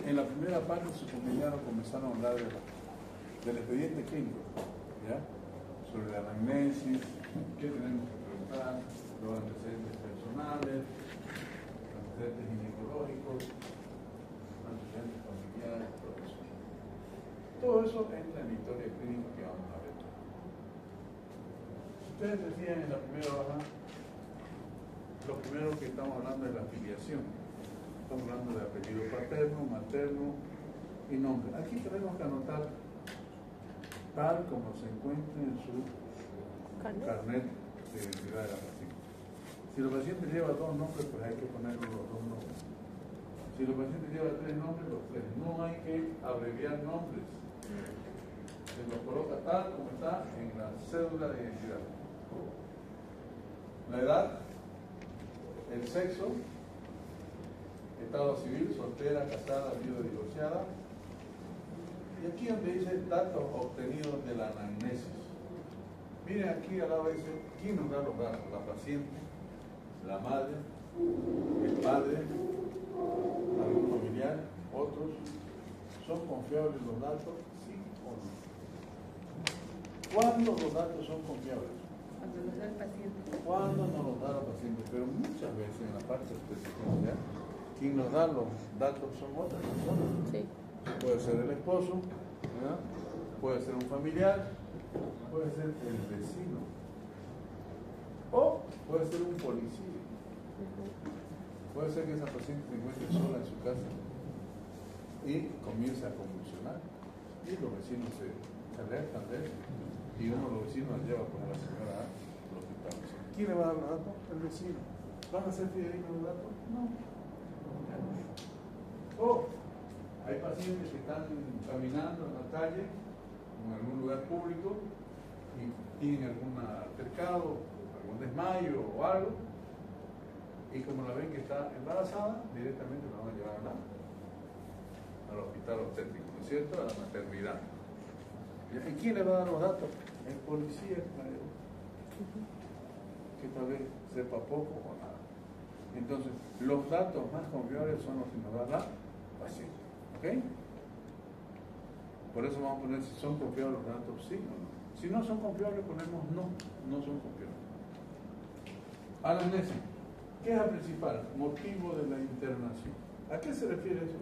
en la primera parte sus compañeros comenzaron a hablar del expediente clínico, ¿ya? Sobre la anamnesis, qué tenemos que preguntar, los antecedentes personales, antecedentes ginecológicos, antecedentes familiares, todo eso. Todo eso entra en la historia clínica que vamos a ver. Ustedes decían en la primera hoja, lo primero que estamos hablando es la filiación. Estamos hablando de apellido paterno, materno y nombre. Aquí tenemos que anotar tal como se encuentre en su carnet de identidad de la paciente. Si el paciente lleva 2 nombres, pues hay que ponerle los 2 nombres. Si el paciente lleva 3 nombres, los 3. No hay que abreviar nombres. Se los coloca tal como está en la cédula de identidad. La edad, el sexo, estado civil, soltera, casada, viuda, divorciada. Y aquí donde dice datos obtenidos de la anamnesis. Miren aquí al lado dice, ¿quién nos da los datos? La paciente, la madre, el padre, algún familiar, otros. ¿Son confiables los datos? Sí o no. ¿Cuándo los datos son confiables? Cuando los da el paciente. ¿Cuándo nos los da la paciente? Pero muchas veces en la parte específica, quien nos da los datos son otras personas. Sí. Puede ser el esposo, ¿verdad? Puede ser un familiar, puede ser el vecino, o puede ser un policía. Puede ser que esa paciente se encuentre sola en su casa y comienza a convulsionar y los vecinos se alertan de él y uno de los vecinos la lleva con la señora al hospital. ¿Quién le va a dar los datos? El vecino. ¿Van a ser fidedignos los datos? No. O hay pacientes que están caminando en la calle o en algún lugar público y tienen algún altercado, algún desmayo o algo, y como la ven que está embarazada, directamente la van a llevar al hospital obstétrico, ¿no es cierto? A la maternidad. ¿Y quién le va a dar los datos? El policía que tal vez sepa poco o nada. Entonces, los datos más confiables son los que nos da la paciente. ¿Ok? Por eso vamos a poner si son confiables los datos, sí o no. Si no son confiables, ponemos no, no son confiables. Anamnesis. ¿Qué es el principal motivo de la internación? ¿A qué se refiere eso?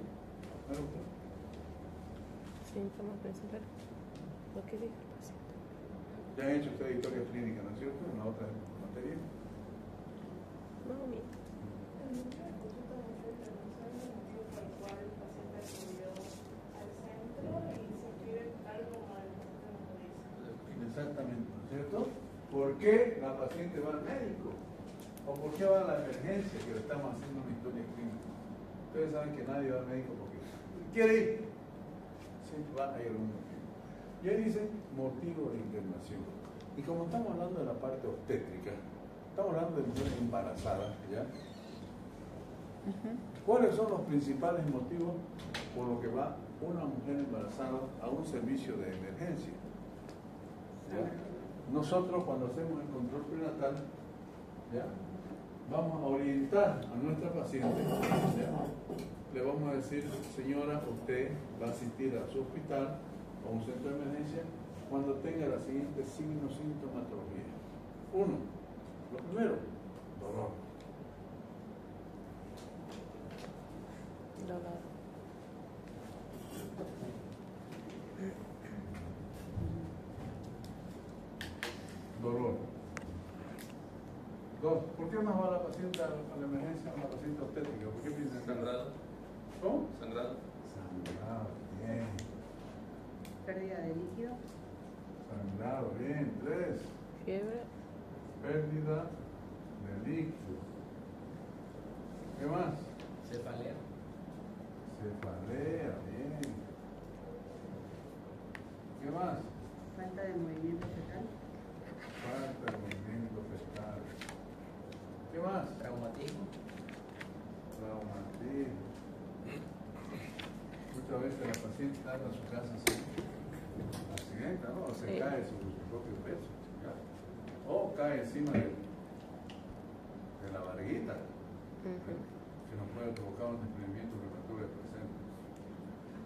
Síntomas principales. Lo que dijo el paciente. Ya han hecho ustedes historia clínica, ¿no es cierto? En la otra materia. No, mira. Exactamente, ¿no es cierto? ¿Por qué la paciente va al médico? ¿O por qué va a la emergencia que le estamos haciendo una historia clínica? Ustedes saben que nadie va al médico porque quiere ir. Siempre va a ir algún motivo. Y ahí dice motivo de internación. Y como estamos hablando de la parte obstétrica, estamos hablando de mujeres embarazadas, ¿ya? ¿Cuáles son los principales motivos por los que va una mujer embarazada a un servicio de emergencia? ¿Ya? Nosotros cuando hacemos el control prenatal, ¿ya? Vamos a orientar a nuestra paciente, ¿ya? Le vamos a decir, señora, usted va a asistir a su hospital o a un centro de emergencia cuando tenga la siguiente signos, sintomatología. 1. Lo primero, dolor. Dolor. 2. ¿Por qué más va la paciente a la emergencia a la paciente obstétrica? ¿Por qué piensan en Sangrado. ¿Cómo? Sangrado. Sangrado, bien. Pérdida de líquido. Sangrado, bien. 3. Fiebre. Pérdida de líquido. ¿Qué más? Cefalea. Cefalea, bien. ¿Qué más? Falta de movimiento fetal. Falta de movimiento fetal. ¿Qué más? Traumatismo. Traumatismo. Muchas veces la paciente anda en su casa así, accidenta, ¿no? O se Sí. cae sobre su propio peso, ¿ya? O cae encima de la barriguita, que nos puede provocar un desprendimiento respiratorio presente.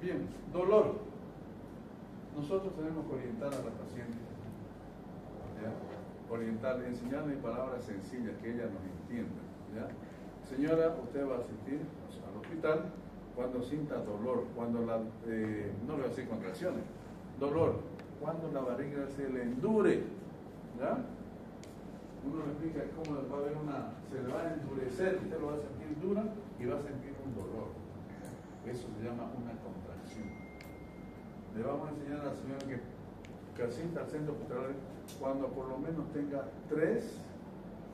Bien, dolor. Nosotros tenemos que orientar a la paciente. ¿Ya? Orientar, enseñarle palabras sencillas que ella nos entienda. ¿Ya? Señora, usted va a asistir al hospital cuando sienta dolor, cuando no le voy a decir contracciones, dolor, cuando la barriga se le endure. ¿Ya? Uno le explica cómo va a haber se le va a endurecer, usted lo va a sentir dura y va a sentir un dolor. Eso se llama una contracción. Le vamos a enseñar a la señora que asista al centro hospitalario cuando por lo menos tenga 3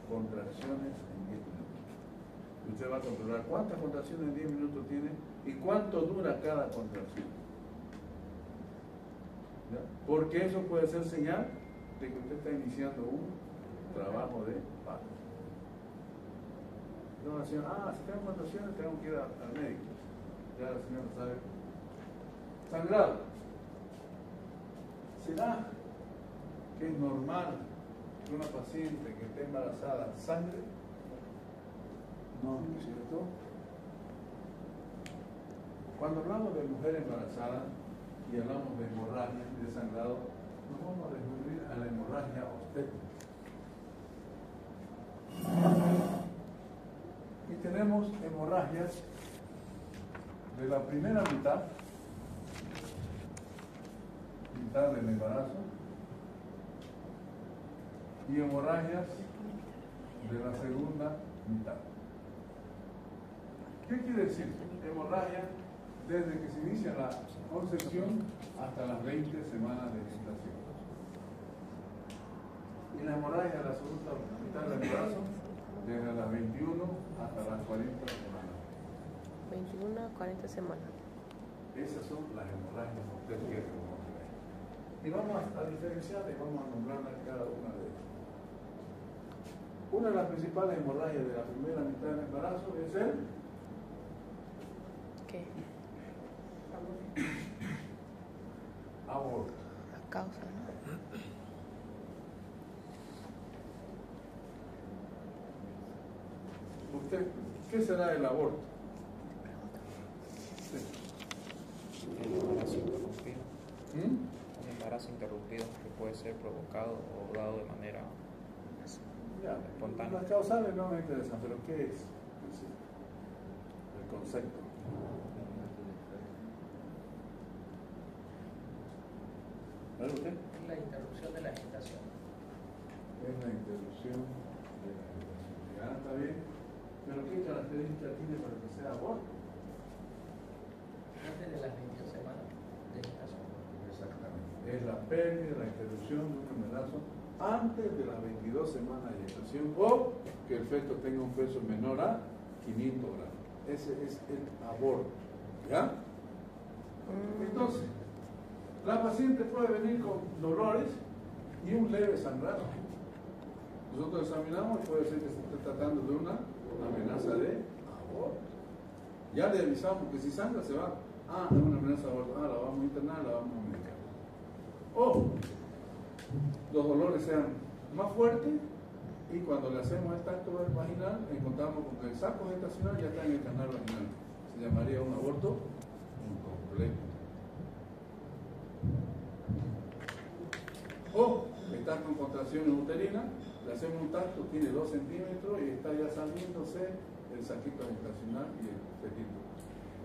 contracciones en 10 minutos. Usted va a controlar cuántas contracciones en 10 minutos tiene y cuánto dura cada contracción. ¿Ya? Porque eso puede ser señal de que usted está iniciando un trabajo de parto. No, la señora, si tengo contracciones tengo que ir al médico. Ya la señora sabe. Sangrado. ¿Será que es normal que una paciente que esté embarazada sangre? No, ¿no es cierto? Cuando hablamos de mujer embarazada y hablamos de hemorragia y de sangrado, nos vamos a referir a la hemorragia obstétrica. Y tenemos hemorragias de la primera mitad del embarazo y hemorragias de la segunda mitad. ¿Qué quiere decir? Hemorragia desde que se inicia la concepción hasta las 20 semanas de gestación. Y la hemorragia de la segunda mitad del embarazo desde las 21 hasta las 40 semanas. 21 a 40 semanas. Esas son las hemorragias obstétricas que vamos a ver. Y vamos a diferenciar y vamos a nombrar cada una de ellas. Una de las principales hemorragias de la primera mitad del embarazo es el ¿qué? aborto. La causa, ¿no? ¿Usted qué será el aborto? Sí. El embarazo interrumpido. ¿Mm? Un embarazo interrumpido que puede ser provocado o dado de manera Ya, espontánea. las causales no me interesan, pero ¿qué es? Sí. El concepto. ¿Vale usted? Es la interrupción de la gestación. Es la interrupción de la gestación. Ya, está bien. Pero ¿qué característica tiene para que sea aborto? Antes de las 22 semanas de gestación. Exactamente. Es la pérdida, la interrupción de un embarazo antes de las 22 semanas de gestación o que el feto tenga un peso menor a 500 gramos. Ese es el aborto. ¿Ya? Entonces, la paciente puede venir con dolores y un leve sangrado. Nosotros examinamos y puede ser que se esté tratando de una amenaza de aborto. Ya le avisamos que si sangra se va. Ah, es una amenaza de aborto. Ah, la vamos a internar, la vamos a medicar. O los dolores sean más fuertes y cuando le hacemos el tacto vaginal encontramos con que el saco gestacional ya está en el canal vaginal. Se llamaría un aborto incompleto. O está con contracciones uterinas, le hacemos un tacto, tiene 2 centímetros y está ya saliéndose el saquito gestacional y el fetito.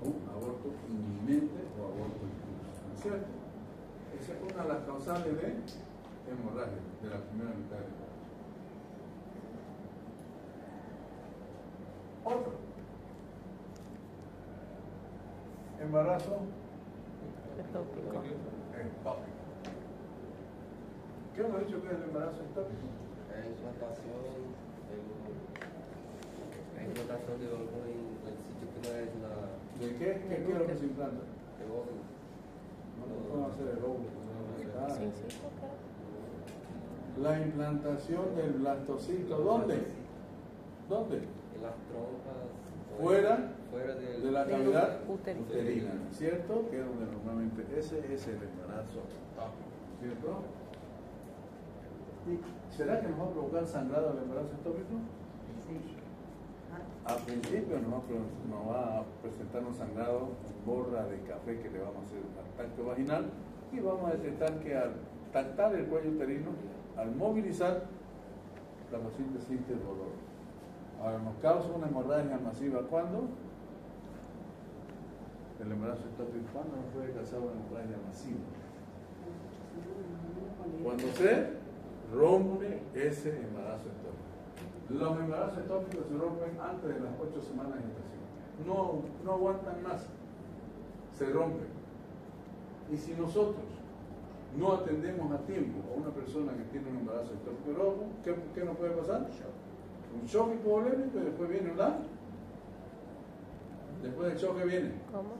Un aborto inminente o aborto impulso. ¿No es cierto? Esa es una de las causales de hemorragia de la primera mitad del embarazo. Otro. Embarazo Ectópico. ectópico. ¿Qué hemos dicho que es el embarazo ectópico? La implantación de algún el sitio que no es la ¿De qué? ¿Qué es lo que se implanta? de óvulo. No podemos hacer el óvulo. Sí, sí, claro. La implantación del blastocito, ¿dónde? ¿Dónde? En las trompas. Fuera del, de la cavidad útero. uterina, ¿cierto? Que es donde normalmente ese es el embarazo ectópico, ¿cierto? ¿Y será que nos va a provocar sangrado el embarazo ectópico? Sí. Al principio nos va a presentar un sangrado en borra de café que le vamos a hacer al tacto vaginal y vamos a detectar que al tactar el cuello uterino, al movilizar, la paciente siente el dolor. Ahora, nos causa una hemorragia masiva. ¿Cuándo? El embarazo ectópico. ¿Cuándo nos puede causar una hemorragia masiva? Cuando se rompe ese embarazo ectópico. Los embarazos ectópicos se rompen antes de las 8 semanas de gestación. No aguantan más. Se rompen. Y si nosotros no atendemos a tiempo a una persona que tiene un embarazo ectópico rojo, ¿qué nos puede pasar? Un shock hipovolémico y después viene después del choque viene. ¿Cómo?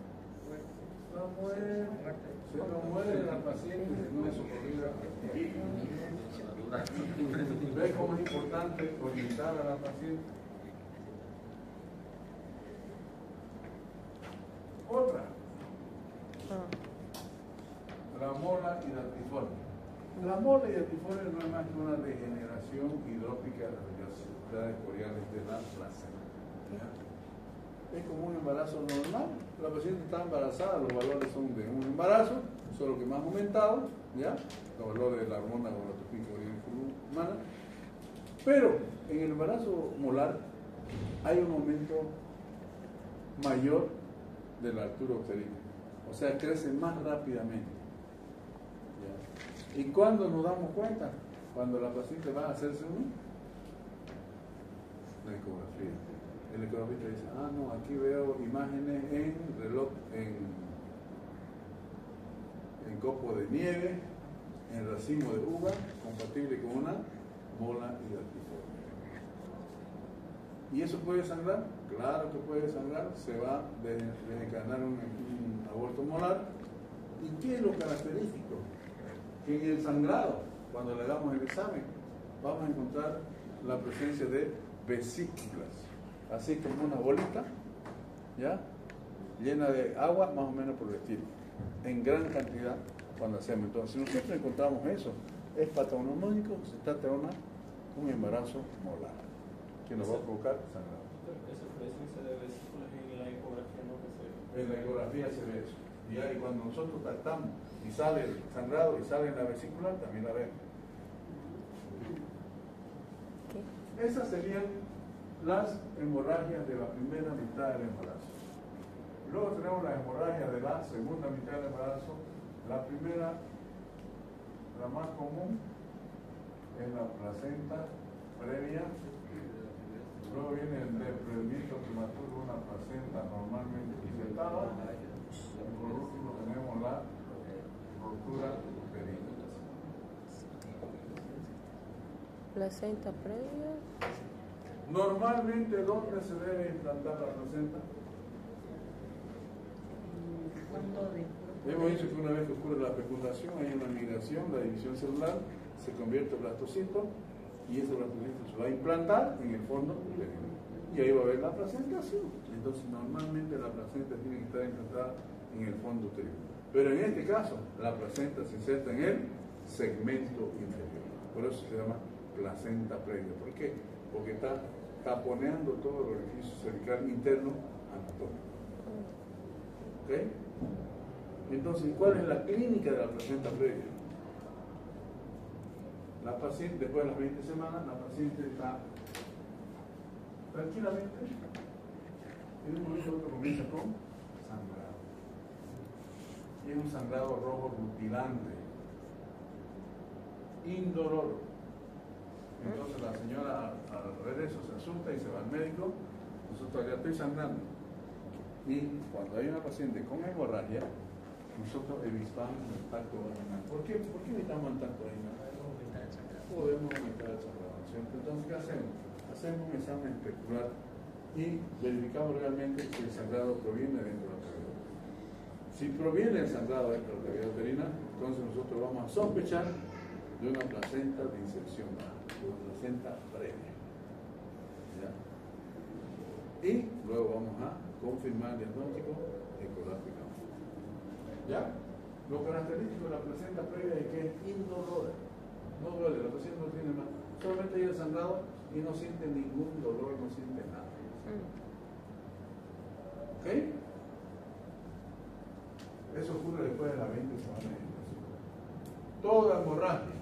Se nos muere la paciente si no es socorrida. ¿Ves cómo es importante orientar a la paciente? Otra. La mola y la tifoide. La mola y la tifoide no es más que una degeneración hidrópica de las vellosidades coriales de la placenta. Es como un embarazo normal. La paciente está embarazada, los valores son de un embarazo, solo que más aumentados, ¿ya? Los valores de la hormona gonadotrópica humana. Pero en el embarazo molar hay un aumento mayor de la altura uterina. O sea, crece más rápidamente. ¿Ya? ¿Y cuándo nos damos cuenta? Cuando la paciente va a hacerse una ecografía. El ecografista dice, no, aquí veo imágenes en reloj, en copo de nieve, en racimo de uva, compatible con una mola hidatiforme. ¿Y eso puede sangrar? Claro que puede sangrar, se va a desencadenar un aborto molar. ¿Y qué es lo característico? Que en el sangrado, cuando le damos el examen, vamos a encontrar la presencia de vesículas, así como una bolita, ¿ya? Llena de agua, más o menos por el estilo, en gran cantidad cuando hacemos. Entonces, si nosotros encontramos eso, es patognomónico, se trata de un embarazo molar, que nos va a provocar sangrado. Esa presencia de vesículas en la ecografía no se ve. En la ecografía se ve eso. Y cuando nosotros tratamos y sale el sangrado y sale en la vesícula, también la vemos. Esas serían las hemorragias de la primera mitad del embarazo. Luego tenemos las hemorragias de la segunda mitad del embarazo. La primera, la más común, es la placenta previa. Luego viene el desprendimiento prematuro de una placenta normalmente insertada. Y por último tenemos la ruptura uterina. Placenta previa. Normalmente, ¿dónde se debe implantar la placenta? Hemos dicho que una vez que ocurre la fecundación, hay una migración, la división celular, se convierte en blastocito y ese blastocito se va a implantar en el fondo uterino. Y ahí va a haber la placentación. Entonces, normalmente la placenta tiene que estar implantada en el fondo uterino. Pero en este caso, la placenta se inserta en el segmento inferior. Por eso se llama placenta previa. ¿Por qué? Porque está taponeando todo el orificio cervical interno anatómico. ¿Ok? Entonces, ¿cuál es la clínica de la placenta previa? La paciente, después de las 20 semanas, la paciente está tranquilamente, en un momento que comienza con sangrado. Y es un sangrado rojo rutilante, indoloro. Entonces la señora al ver eso se asusta y se va al médico. Nosotros ya estoy sangrando. Y cuando hay una paciente con hemorragia, nosotros evitamos el tacto vaginal. ¿Por qué evitamos el tacto vaginal? Podemos aumentar el sangrado, ¿cierto? Entonces, ¿qué hacemos? Hacemos un examen especular y verificamos realmente si el sangrado proviene dentro de la cavidad. Si proviene el sangrado dentro de la cavidad uterina, entonces nosotros vamos a sospechar de una placenta de inserción baja, una placenta previa. ¿Ya? Y luego vamos a confirmar el diagnóstico ecográficamente. ¿Ya? Lo característico de la placenta previa es que es indolora. No duele, la paciente no tiene nada. Solamente hay el sangrado y no siente ningún dolor, no siente nada. ¿Ok? Eso ocurre después de las 20 semanas de gestación. Toda hemorragia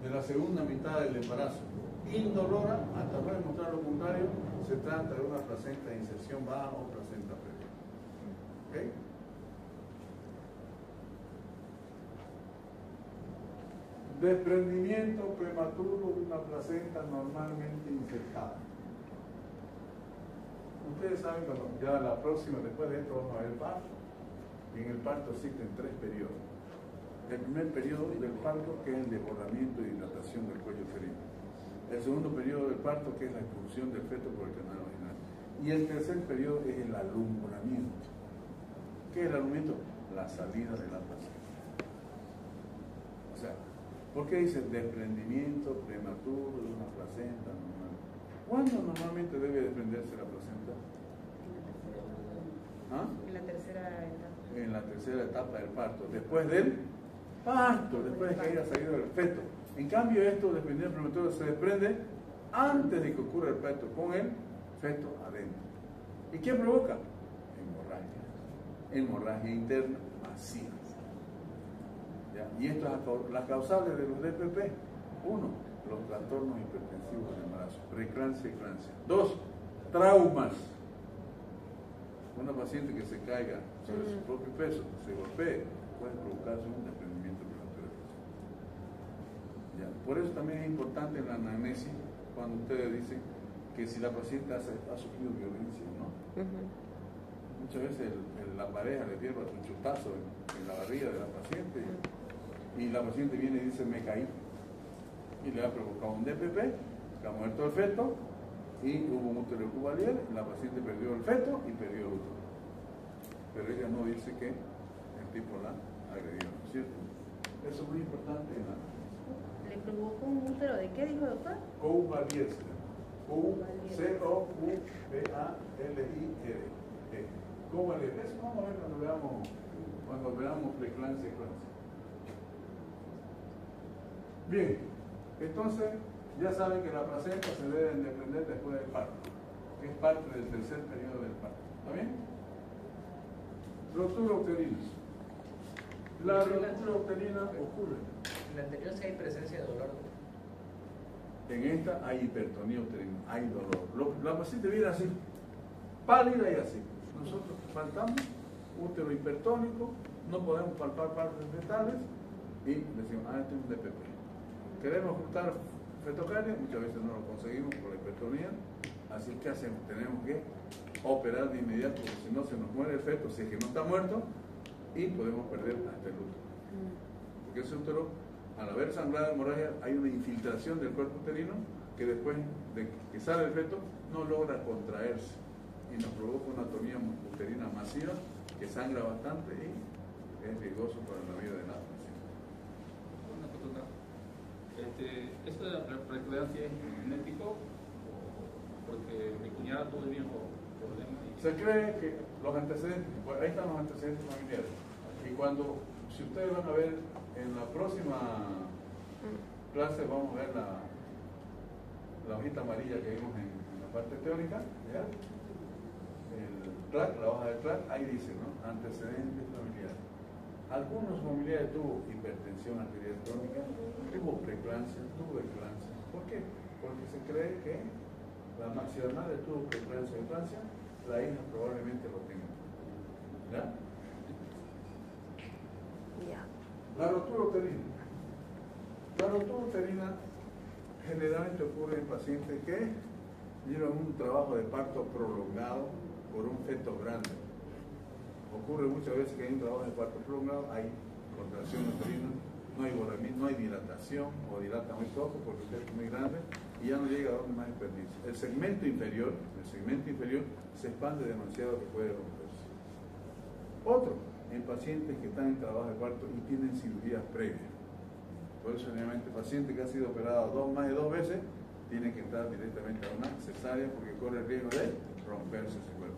de la segunda mitad del embarazo, indolora, hasta no demostrar lo contrario, se trata de una placenta de inserción baja o placenta previa. ¿Ok? Desprendimiento prematuro de una placenta normalmente infectada. Ustedes saben cuando ya la próxima, después de esto vamos a ver el parto. Y en el parto existen 3 periodos. El primer periodo del parto, que es el desbordamiento y dilatación del cuello uterino. El segundo periodo del parto, que es la expulsión del feto por el canal vaginal. Y el tercer periodo es el alumbramiento. ¿Qué es el alumbramiento? La salida de la placenta. O sea, ¿por qué dice desprendimiento prematuro de una placenta normal? ¿Cuándo normalmente debe desprenderse la placenta? ¿Ah? En la tercera etapa. En la tercera etapa del parto, después del parto, después de que haya salido el feto. En cambio, esto, desprendimiento prematuro, se desprende antes de que ocurra el parto, con el feto adentro. ¿Y qué provoca? Hemorragia interna masiva. ¿Ya? Y esto es las causales de los DPP. 1, los trastornos hipertensivos del embarazo, preeclampsia y eclampsia. 2, traumas. Una paciente que se caiga sobre su propio peso, se golpee, puede provocarse un desprendimiento prematuro. ¿Ya? Por eso también es importante en la anamnesis, cuando ustedes dicen que si la paciente ha sufrido violencia o no. Muchas veces la pareja le dieron un chutazo en la barriga de la paciente y la paciente viene y dice me caí y le ha provocado un DPP, que ha muerto el feto y hubo un útero cubalier, la paciente perdió el feto y perdió el útero, pero ella no dice que el tipo la agredió, ¿no es cierto? Eso es muy importante en la... ¿Le provocó un útero de qué, dijo doctor? Cubalier, C-O-U-B-A-L-I-R. Cubalier, eso vamos a ver cuando veamos preeclampsia y eclampsia. Bien, entonces ya saben que la placenta se debe desprender después del parto, que es parte del tercer periodo del parto. ¿Está bien? Rotura uterina. La rotura uterina ocurre. En la anterior sí hay presencia de dolor. En esta hay hipertonía uterina, hay dolor. La paciente viene así, pálida y así. Nosotros palpamos útero hipertónico, no podemos palpar partes fetales y decimos, este es un DPP. Queremos ocultar fetocardia, muchas veces no lo conseguimos por la hipertonía, así que hacemos, tenemos que operar de inmediato, porque si no se nos muere el feto, si es que no está muerto, y podemos perder hasta el útero. Porque ese útero, al haber sangrado hemorragia, hay una infiltración del cuerpo uterino que después de que sale el feto no logra contraerse y nos provoca una atonía uterina masiva que sangra bastante y es riesgoso para la vida de la paciente. Una consulta. ¿Esto de la preeclampsia es genético? Porque mi cuñada tuvo el mismo problema. Se cree que los antecedentes, bueno, ahí están los antecedentes familiares. Y cuando, si ustedes van a ver en la próxima clase, vamos a ver la hojita amarilla que vimos en la parte teórica, ¿ya? El TRAC, la hoja del TRAC, ahí dice, ¿no? Antecedentes familiares. Algunos familiares tuvo hipertensión arterial crónica, tuvo preeclampsia, tuvo eclampsia. ¿Por qué? Porque se cree que si la madre tuvo preeclampsia o eclampsia, la hija probablemente lo tenga. ¿Ya? Ya. La rotura uterina. La rotura uterina generalmente ocurre en pacientes que llevan un trabajo de parto prolongado por un feto grande. Ocurre muchas veces que hay un trabajo de parto prolongado, hay contracción uterina, no hay volamiento, no hay dilatación o dilata muy poco porque el feto es muy grande y ya no llega a donde más desperdicio. El segmento inferior se expande demasiado que puede romperse. Otro, en pacientes que están en trabajo de parto y tienen cirugías previas. Por eso, generalmente, paciente que ha sido operado más de 2 veces, tiene que entrar directamente a una cesárea porque corre el riesgo de romperse ese cuerpo.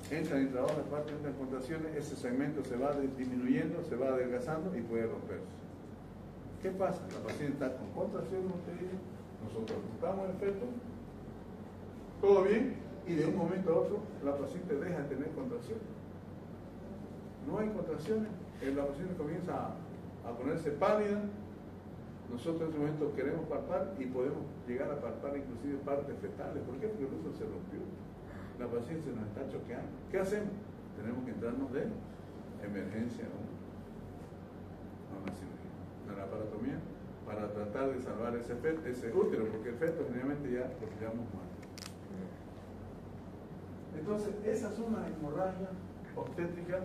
Entran en trabajo de parto, entran en contracciones, ese segmento se va disminuyendo, se va adelgazando y puede romperse. ¿Qué pasa? La paciente está con contracciones uterinas, nosotros buscamos el feto, todo bien, y de un momento a otro la paciente deja de tener contracciones. No hay contracciones, la paciente comienza a ponerse pálida. Nosotros en ese momento queremos palpar y podemos llegar a palpar inclusive partes fetales. ¿Por qué? Porque el útero se rompió. La paciente se nos está choqueando. ¿Qué hacemos? Tenemos que entrarnos de emergencia a una cirugía, a la aparatomía, para tratar de salvar ese útero, porque el feto generalmente ya lo pillamos mal. Entonces, esa es una hemorragia obstétrica.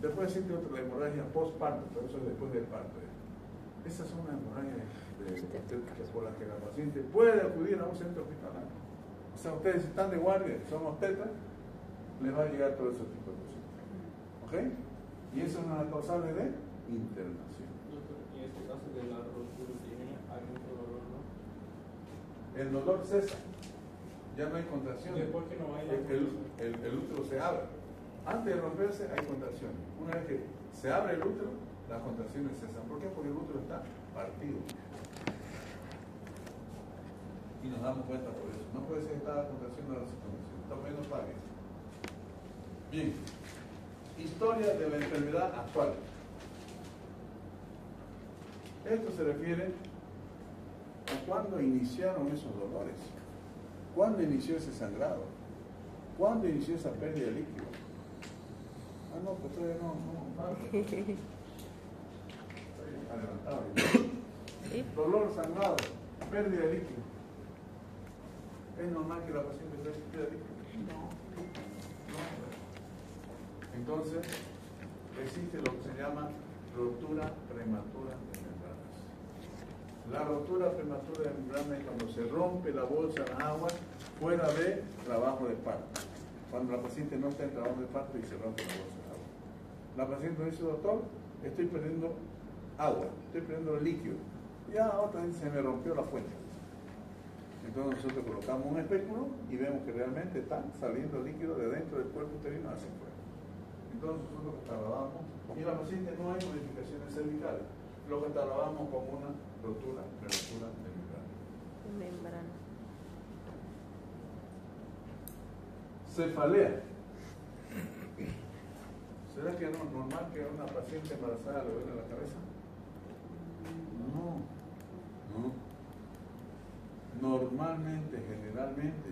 Después existe otra, la hemorragia postparto, pero eso es después del parto. Esas son las hemorragias obstétricas por las que la paciente puede acudir a un centro hospitalario. O sea, ustedes están de guardia, son obstetras, les va a llegar todo ese tipo de cosas. ¿Ok? Y eso es una causal de internación. Doctor, y en este caso de la rotura uterina hay mucho dolor, ¿no? El dolor cesa, ya no hay contracción. Después que no hay la el útero se abre. Antes de romperse hay contracciones. Una vez que se abre el útero, las contracciones cesan. ¿Por qué? Porque el útero está partido. Y nos damos cuenta por eso. No puede ser que está la contracción de la circunstancia. Está menos pálido. Bien. Historia de la enfermedad actual. Esto se refiere a cuándo iniciaron esos dolores. ¿Cuándo inició ese sangrado? ¿Cuándo inició esa pérdida de líquido? Ah, no, pues todavía no. Estoy adelantado. Dolor, sangrado, pérdida de líquido. ¿Es normal que la paciente pierda líquido? No. Entonces, existe lo que se llama rotura prematura de membranas. La rotura prematura de membranas es cuando se rompe la bolsa de agua fuera de trabajo de parto. Cuando la paciente no está en trabajo de parto y se rompe la bolsa de agua. La paciente me dice, doctor, estoy perdiendo agua, estoy perdiendo líquido. Ya otra vez se me rompió la fuente. Entonces nosotros colocamos un espéculo y vemos que realmente está saliendo líquido de dentro del cuerpo uterino hacia afuera. Entonces nosotros catalogamos, y en la paciente no hay modificaciones cervicales, lo catalogamos como una rotura prematura de membrana. Cefalea. ¿Será que no es normal que a una paciente embarazada le duele la cabeza? No. Normalmente, generalmente,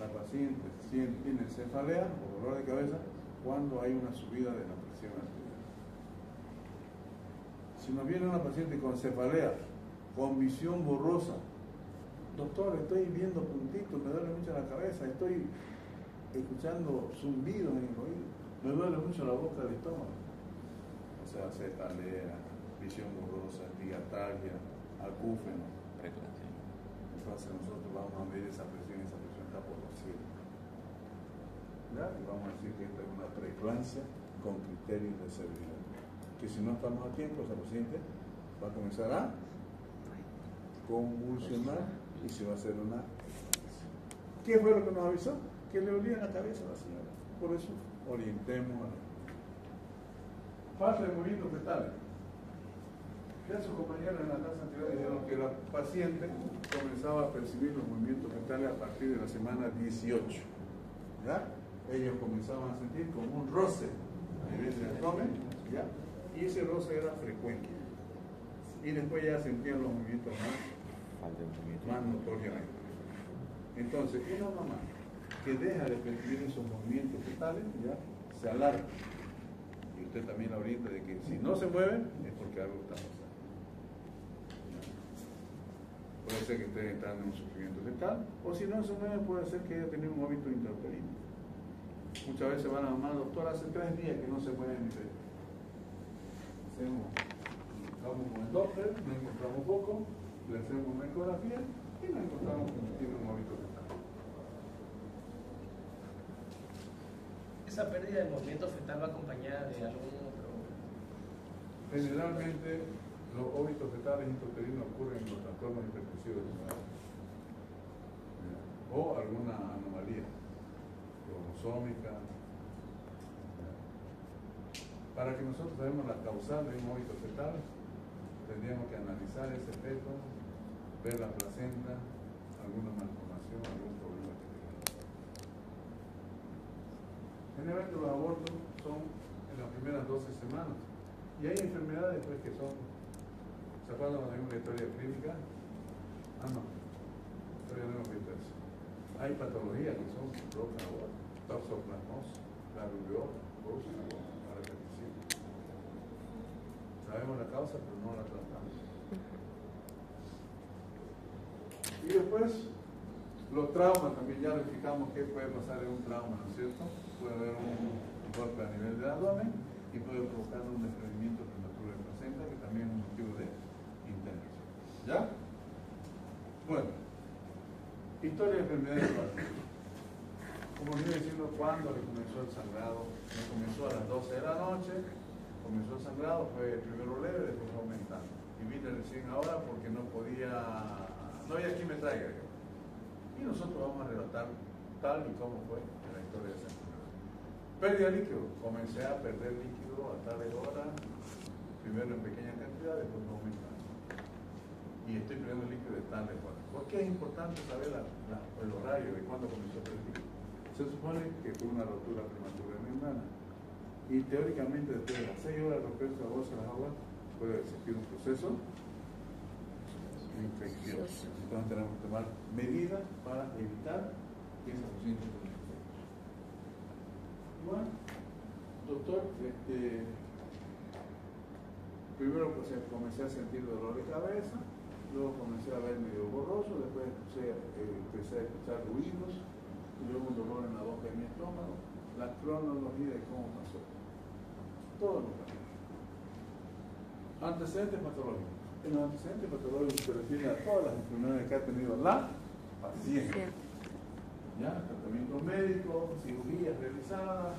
la paciente tiene cefalea o dolor de cabeza cuando hay una subida de la presión arterial. Si nos viene una paciente con cefalea, con visión borrosa, doctor, estoy viendo puntitos, me duele mucho la cabeza, estoy escuchando zumbidos en el oído, me duele mucho la boca del estómago. O sea, cefalea, visión borrosa, digatalgia, acúfeno. Entonces nosotros vamos a medir esa presión está por los cielos. ¿Ya? Y vamos a decir que esta es una preeclampsia con criterios de severidad. Que si no estamos a tiempo, esa paciente va a comenzar a convulsionar y se va a hacer una. ¿Qué fue lo que nos avisó? Que le olía la cabeza a la señora. Por eso orientemos a la. Falta de movimientos fetales. Ya sus compañeros en la clase anterior dijeron que la paciente comenzaba a percibir los movimientos fetales a partir de la semana 18. ¿Ya? Ellos comenzaban a sentir como un roce a nivel del abdomen, ¿ya? Y ese roce era frecuente. Y después ya sentían los movimientos más notoriamente. Entonces, una mamá que deja de percibir esos movimientos fetales, ya se alarma. Y usted también la orienta de que si no se mueven es porque algo está pasando. Puede ser que esté entrando en un sufrimiento fetal, o si no se mueve puede ser que haya tenido un vómito intrauterino. Muchas veces van a la mamá, doctor, hace 3 días que no se mueve mi bebé. Vamos con el Doppler, no encontramos poco, le hacemos una ecografía y no encontramos que tiene un vómito fetal. ¿Esa pérdida de movimiento fetal va acompañada de algún otro? Generalmente los óbitos fetales intrauterinos ocurren en los trastornos hipertensivos o alguna anomalía cromosómica. Para que nosotros veamos la causal de un óbito fetal, tendríamos que analizar ese feto, ver la placenta, alguna malformación, algún problema que tenga. Generalmente los abortos son en las primeras 12 semanas. Y hay enfermedades pues, que son, ¿se acuerdan cuando hay una historia clínica? Ah, no, todavía no hemos visto eso. Hay patologías que son provocan aborto, toxoplasmosis, la rubiola, producen aborto, para repetir. Sabemos la causa, pero no la tratamos. Y después, los traumas también ya le explicamos qué puede pasar en un trauma, ¿no es cierto? Puede haber un golpe a nivel del abdomen y puede provocar un desprendimiento prematuro de placenta, que también es un motivo de internación. ¿Ya? Bueno, historia de enfermedades de parto. Como les iba diciendo, cuando le comenzó el sangrado, le comenzó a las 12 de la noche, comenzó el sangrado, fue primero leve, después aumentando. Y vine recién ahora porque no había quien me traiga. Y nosotros vamos a relatar tal y como fue en la historia de esa enfermedad. Pérdida de líquido. Comencé a perder líquido a tales horas, primero en pequeña cantidad, después aumentando. Y estoy perdiendo líquido de tales horas. ¿Por qué es importante saber el horario de cuándo comenzó a perder líquido? Se supone que fue una rotura prematura de membrana. Y teóricamente después de las 6 horas de romperse la bolsa de las aguas, puede existir un proceso infeccioso. Entonces tenemos que tomar medidas para evitar que esa paciente se infecte. Bueno, doctor, primero pues, comencé a sentir dolor de cabeza, luego comencé a ver medio borroso, después empecé a escuchar ruidos, y luego un dolor en la boca de mi estómago, la cronología de cómo pasó. Todo lo pasó. Antecedentes patológicos. En los antecedentes patológicos se refieren a todas las enfermedades que ha tenido la paciente. ¿Ya? Tratamientos médicos, cirugías realizadas.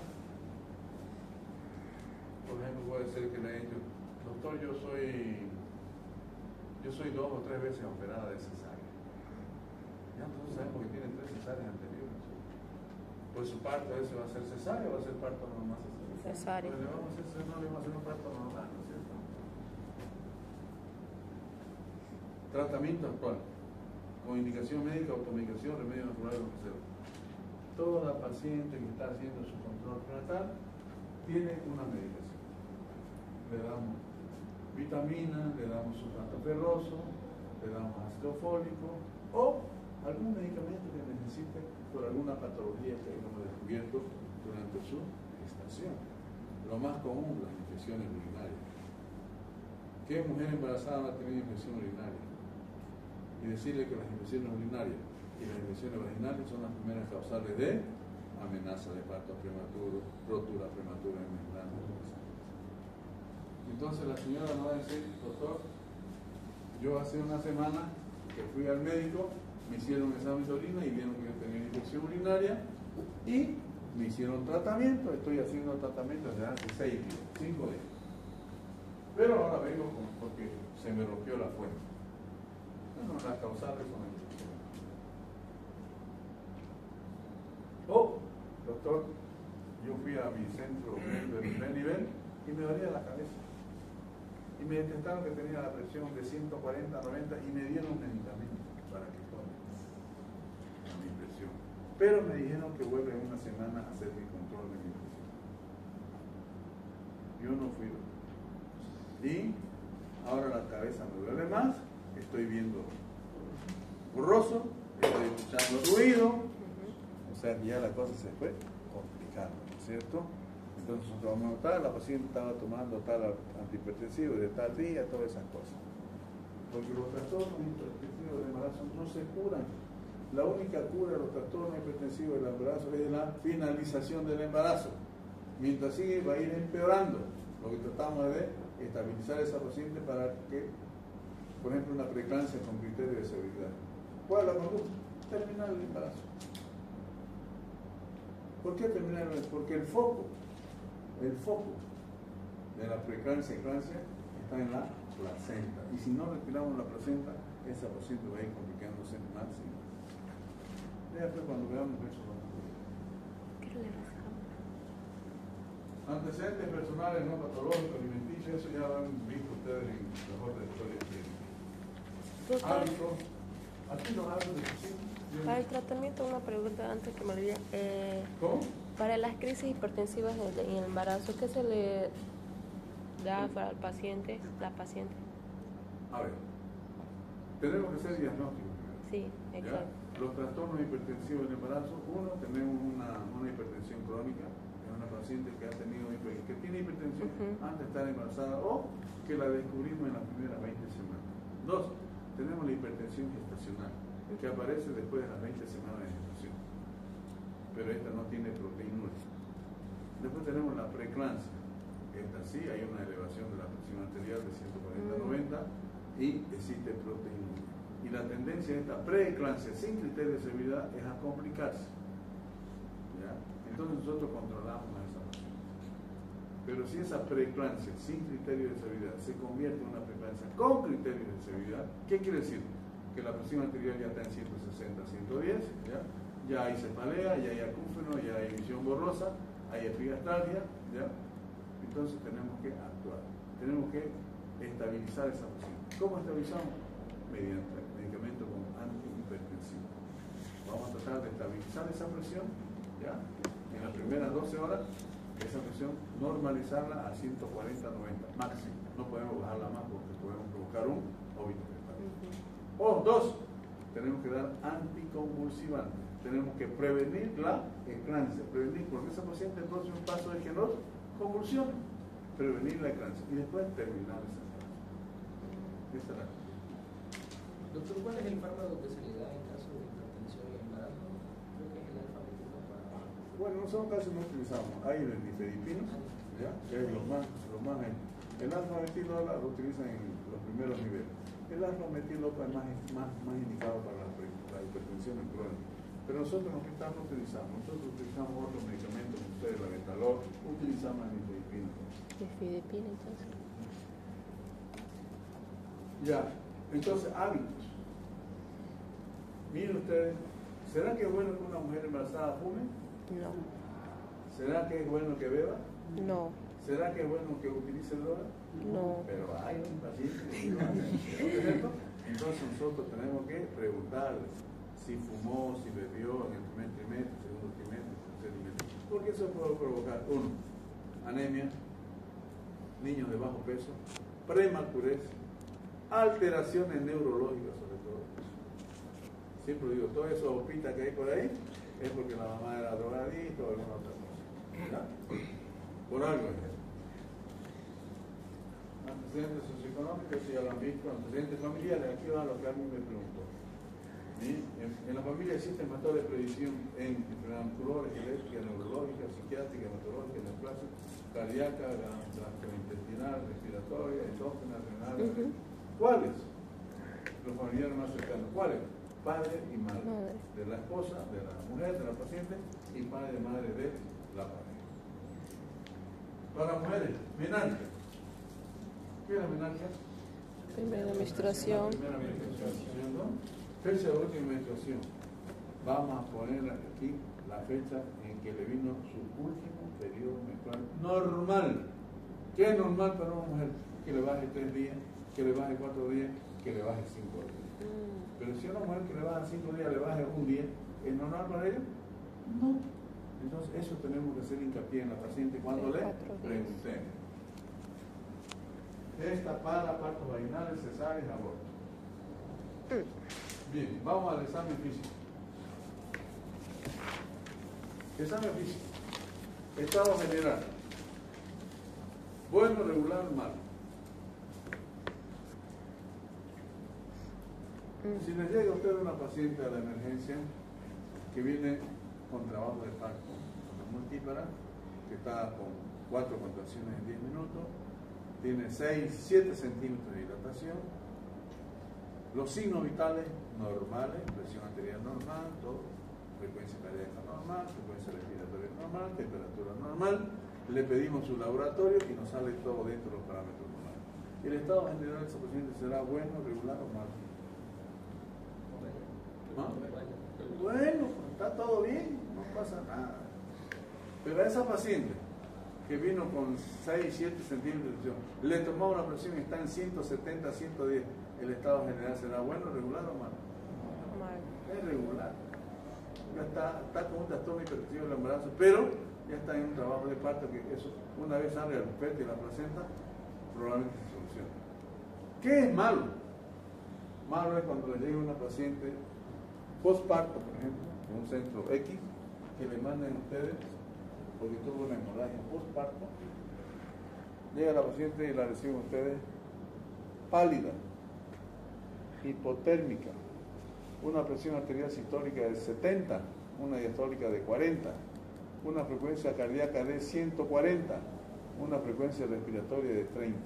Por ejemplo, puede ser que le haya dicho, doctor, yo soy 2 o 3 veces operada de cesárea. Ya entonces sabemos que tiene 3 cesáreas anteriores. Pues su parto ese va a ser cesárea o va a ser parto normal cesárea. Pues no le vamos a hacer un parto normal, ¿no es cierto? Tratamiento actual, con indicación médica, automedicación, remedio natural o lo Toda paciente que está haciendo su control prenatal tiene una medicación. Le damos vitaminas, le damos sulfato ferroso, le damos ácido fólico o algún medicamento que necesite por alguna patología que hayamos descubierto durante su gestación. Lo más común, las infecciones urinarias. ¿Qué mujer embarazada va a tener infección urinaria? Y decirle que las infecciones urinarias y las infecciones vaginales son las primeras causales de amenaza de parto prematuro, rotura prematura de membrana. Entonces la señora no va a decir, doctor, yo hace una semana que fui al médico, me hicieron un examen de orina y vieron que yo tenía infección urinaria y me hicieron tratamiento, estoy haciendo tratamiento desde hace 5 días. Pero ahora vengo porque se me rompió la fuente. Bueno, las causales son el doctor, yo fui a mi centro médico de primer nivel y me dolía la cabeza. Y me detectaron que tenía la presión de 140 a 90 y me dieron un medicamento para que tome mi presión. Pero me dijeron que vuelve en una semana a hacer mi control de mi presión. Yo no fui. Y ahora la cabeza me duele más, estoy viendo borroso, estoy escuchando ruido, o sea que ya la cosa se fue complicando, ¿no es cierto? Entonces nosotros vamos a notar, la paciente estaba tomando tal antihipertensivo de tal día, todas esas cosas. Porque los trastornos hipertensivos del embarazo no se curan. La única cura de los trastornos hipertensivos del embarazo es la finalización del embarazo. Mientras sigue va a ir empeorando. Lo que tratamos de estabilizar a esa paciente para que, por ejemplo, una preeclampsia con criterio de seguridad. ¿Cuál es la conducta? Terminar el embarazo. ¿Por qué terminar el embarazo? Porque el foco de la preeclampsia y eclampsia está en la placenta. Y si no retiramos la placenta, esa paciente va a ir complicándose más y más. Después cuando veamos eso vamos a ver. Antecedentes personales no patológicos, alimenticios, eso ya lo han visto ustedes en las otras historias clínicas. Hábitos, aquí los hábitos de cocina, Para el tratamiento, una pregunta antes que me olvide. ¿Cómo? Para las crisis hipertensivas en el embarazo, ¿qué se le da para el paciente, la paciente? A ver, tenemos que hacer diagnóstico primero. Sí, ¿Ya? exacto. Los trastornos hipertensivos en embarazo, uno, tenemos una hipertensión crónica, es una paciente que ha tenido que tiene hipertensión antes de estar embarazada o que la descubrimos en las primeras 20 semanas. Dos, tenemos la hipertensión gestacional, que aparece después de las 20 semanas de gestación, pero esta no tiene proteinúria. Después tenemos la preeclampsia, esta sí, hay una elevación de la presión arterial de 140-90 y existe proteinúria. Y la tendencia de esta preeclampsia sin criterio de seguridad es a complicarse. ¿Ya? Entonces nosotros controlamos a esa paciente. Pero si esa preeclampsia sin criterio de seguridad se convierte en una preeclampsia con criterio de seguridad, ¿qué quiere decir? Que la presión arterial ya está en 160, 110, ya hay cefalea, ya hay acúfeno, ya hay visión borrosa, hay epigastralgia, ¿ya? Entonces tenemos que actuar, tenemos que estabilizar esa presión. ¿Cómo estabilizamos? Mediante medicamento con antihipertensivo. Vamos a tratar de estabilizar esa presión, ¿ya? En las primeras 12 horas, esa presión normalizarla a 140-90 máximo. No podemos bajarla más porque podemos provocar un óbito fetal. O dos, tenemos que dar anticonvulsivantes. Tenemos que prevenir la eclampsia, prevenir, porque esa paciente el próximo paso es que no convulsione, prevenir la eclampsia y después terminar esa eclampsia. Esa es la. Doctor, ¿cuál es el fármaco que se le da en caso de hipertensión y embarazo? Creo que es el alfa-metilol para... Bueno, nosotros casi no utilizamos. Hay el nifedipino, ¿ya? Que es lo más. El alfa-metilol lo utilizan en los primeros niveles. El alfa-metilol es más indicado para la hipertensión crónica. Pero nosotros en el hospital no utilizamos. Nosotros utilizamos otros medicamentos, como ustedes, la betalol, utilizamos el nifedipino. Nifedipina, entonces. Ya, entonces hábitos. Miren ustedes, ¿será que es bueno que una mujer embarazada fume? No. ¿Será que es bueno que beba? No. ¿Será que es bueno que utilice droga? No. Pero hay un paciente que lo hace, ¿cierto? Entonces nosotros tenemos que preguntarle si fumó, si bebió en el primer trimestre, segundo trimestre, tercer trimestre. Porque eso puede provocar, uno, anemia, niños de bajo peso, prematurez, alteraciones neurológicas sobre todo. Siempre digo, todo eso hospita que hay por ahí es porque la mamá era drogadita o alguna otra cosa. ¿Ya? Por algo es eso. Antecedentes socioeconómicos, si ya lo han visto, antecedentes familiares, aquí va lo que a mí me preguntó. ¿Sí? En la familia existen factores de predicción en enfermedades musculares, eléctricas, neurológicas, psiquiátricas, hematológicas, neoplásicas, cardíaca, gastrointestinal, respiratoria, endógena, renal. ¿Cuáles? Los familiares más cercanos. ¿Cuáles? Padre y madre. De la esposa, de la mujer, de la paciente, y padre y madre de la pareja. Para mujeres, menarquia. ¿Qué es la menarquia? Primera menstruación. Primera menstruación, ¿no? Fecha de última menstruación. Vamos a poner aquí la fecha en que le vino su último periodo menstrual normal. ¿Qué es normal para una mujer? Que le baje 3 días, que le baje 4 días, que le baje 5 días. Pero si a una mujer que le baja 5 días le baje 1 día, ¿es normal para ella? No. Entonces eso tenemos que hacer hincapié en la paciente cuando le preguntemos. Esta para partos vaginales, cesáreas, abortos. Bien, vamos al examen físico. Examen físico. Estado general. Bueno, regular, malo. Si le llega a usted una paciente a la emergencia que viene con trabajo de parto, una multípara, que está con 4 contracciones en 10 minutos, tiene 7 centímetros de dilatación, los signos vitales normales, presión arterial normal, todo, frecuencia cardíaca normal, frecuencia respiratoria normal, temperatura normal, le pedimos su laboratorio y nos sale todo dentro de los parámetros normales. El estado general de esa paciente será bueno, regular o malo. ¿Ah? Bueno, está todo bien, no pasa nada. Pero a esa paciente que vino con 6, 7 centímetros de presión, le tomamos la presión, está en 170, 110, ¿el estado general será bueno, regular o malo? Mal. es regular. Ya está con un trastorno hipertensivo del embarazo, pero ya está en un trabajo de parto que eso, una vez sale el feto y la placenta, probablemente se soluciona. ¿Qué es malo? Malo es cuando le llega una paciente postparto, por ejemplo, en un centro X, que le manden ustedes, porque tuvo una hemorragia postparto, llega la paciente y la reciben ustedes pálida, hipotérmica, una presión arterial sistólica de 70, una diastólica de 40, una frecuencia cardíaca de 140, una frecuencia respiratoria de 30.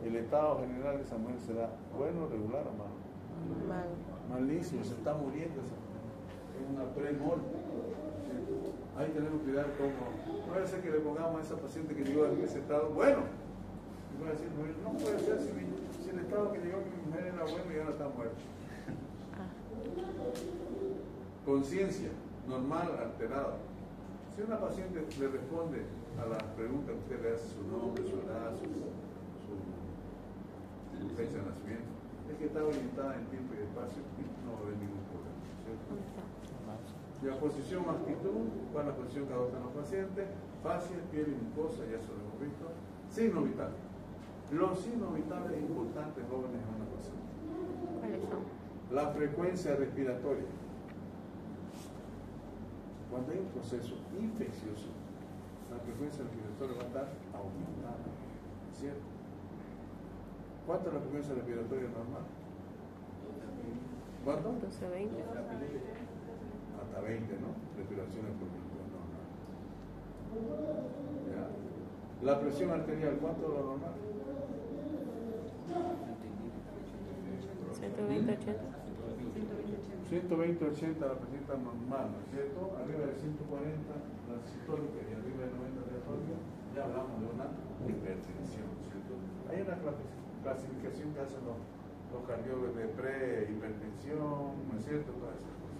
El estado general de esa mujer será bueno, regular o malo. Malo. Malísimo, se está muriendo esa mujer. Es una premol. Ahí tenemos que cuidar cómo. No puede ser que le pongamos a esa paciente que llegó en ese estado bueno. Y va a decir, no puede ser si el estado que llegó mi mujer era bueno y ahora está muerta. Conciencia, normal, alterada. Si una paciente le responde a las preguntas que usted le hace, su nombre, su edad, su fecha de nacimiento, es que está orientada en tiempo y espacio y no va a haber ningún problema, ¿cierto? La posición, actitud, cuál es la posición que adoptan los pacientes, fascia, piel y mucosa, ya eso lo hemos visto. Signos vitales. Los signos vitales importantes jóvenes en una paciente. ¿Cuáles son? La frecuencia respiratoria. Cuando hay un proceso infeccioso, la frecuencia respiratoria va a estar aumentada, ¿cierto? ¿Cuánto es la frecuencia respiratoria normal? ¿Cuánto? 12, 20. Hasta 20, ¿no? Respiraciones por minuto normal. Ya. La presión arterial, ¿cuánto es lo normal? 120, 80. 120, 80 la presenta normal, ¿no es cierto? Arriba de 140 la sistólica y arriba de 90 la diastólica, ya hablamos de una hipertensión, ¿cierto? Hay una clasificación que hacen los cardiólogos de pre-hipertensión, ¿no es cierto? Todas esas cosas.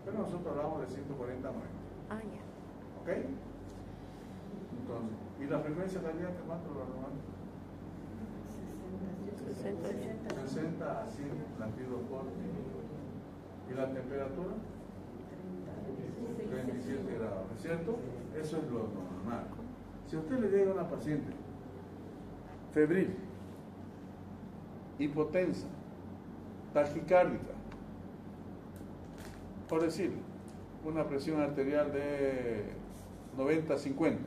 Pero nosotros hablamos de 140 a 90. Ah, ya. ¿Ok? Entonces, ¿y la frecuencia cardíaca cuánto es lo normal? 60, 80. 60 a 100 latidos por minuto. ¿Y la temperatura? 37 grados, ¿no es cierto? Eso es lo normal. Si a usted le llega una paciente febril, hipotensa, taquicárdica, por decir, una presión arterial de 90-50,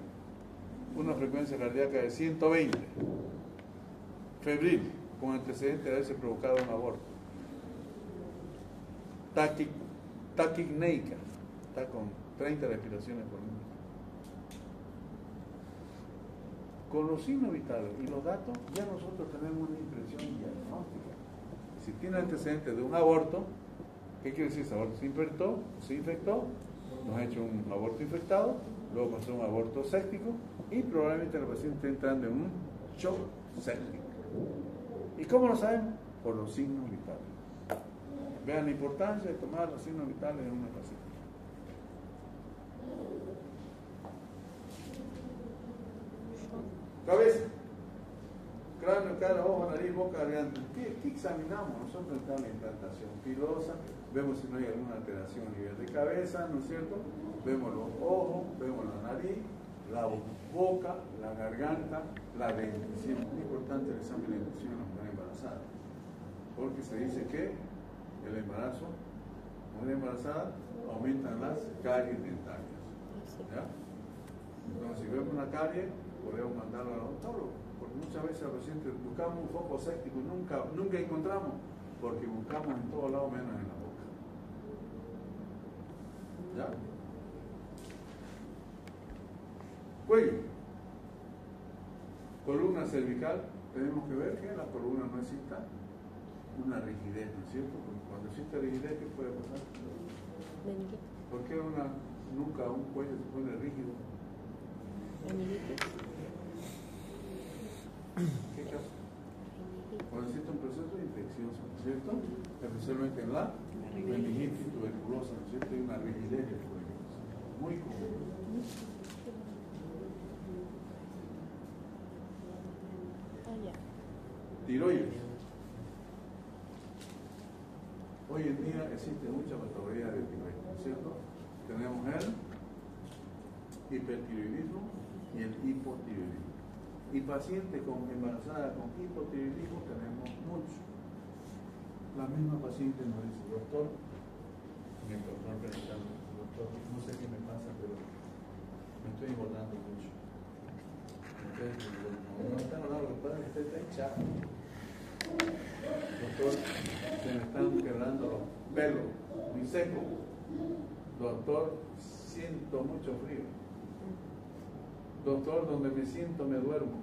una frecuencia cardíaca de 120, febril, con antecedente de haberse provocado un aborto, taquicneica, está con 30 respiraciones por minuto. Con los signos vitales y los datos, ya nosotros tenemos una impresión diagnóstica. Si tiene antecedentes de un aborto, ¿qué quiere decir? Ese aborto se infectó, nos ha hecho un aborto infectado, luego pasó un aborto séptico y probablemente la paciente esté entrando en un shock séptico. ¿Y cómo lo sabemos? Por los signos vitales. Vean la importancia de tomar los signos vitales en una paciente. Cabeza, cráneo, cara, ojo, nariz, boca, garganta. ¿Qué examinamos nosotros en la implantación pilosa? Vemos si no hay alguna alteración a nivel de cabeza, ¿no es cierto? Vemos los ojos, vemos la nariz, la boca, la garganta, la dentición. Es muy importante el examen de dentición en la mujer embarazada, porque se dice que el embarazo, la mujer embarazada, aumentan las caries dentarias. ¿Ya? Entonces, si vemos una carie, podemos mandarlo al odontólogo, porque muchas veces los pacientes buscamos un foco séptico y nunca encontramos, porque buscamos en todos lados menos en la boca. ¿Ya? Cuello. Columna cervical, tenemos que ver que en la columna no exista una rigidez, ¿no es cierto? Porque cuando existe rigidez, ¿qué puede pasar? ¿Por qué una nuca o un cuello se pone rígido? ¿Qué caso? Cuando existe un proceso infeccioso, ¿no es cierto? Especialmente en la meningitis tuberculosa, ¿no es cierto? Hay una rigidez del cuello. Muy común. Tiroides. hoy en día existe mucha patología de tiroides, ¿cierto? Tenemos el hipertiroidismo y el hipotiroidismo. Y pacientes embarazadas con hipotiroidismo tenemos muchos. La misma paciente nos dice, doctor, mi doctor preguntando, doctor, no sé qué me pasa, pero me estoy engordando mucho. Entonces, no está hablando, lo que pasa es que usted está hinchado. Doctor, se me están quebrando los pelos, muy seco. Doctor, siento mucho frío. Doctor, donde me siento me duermo.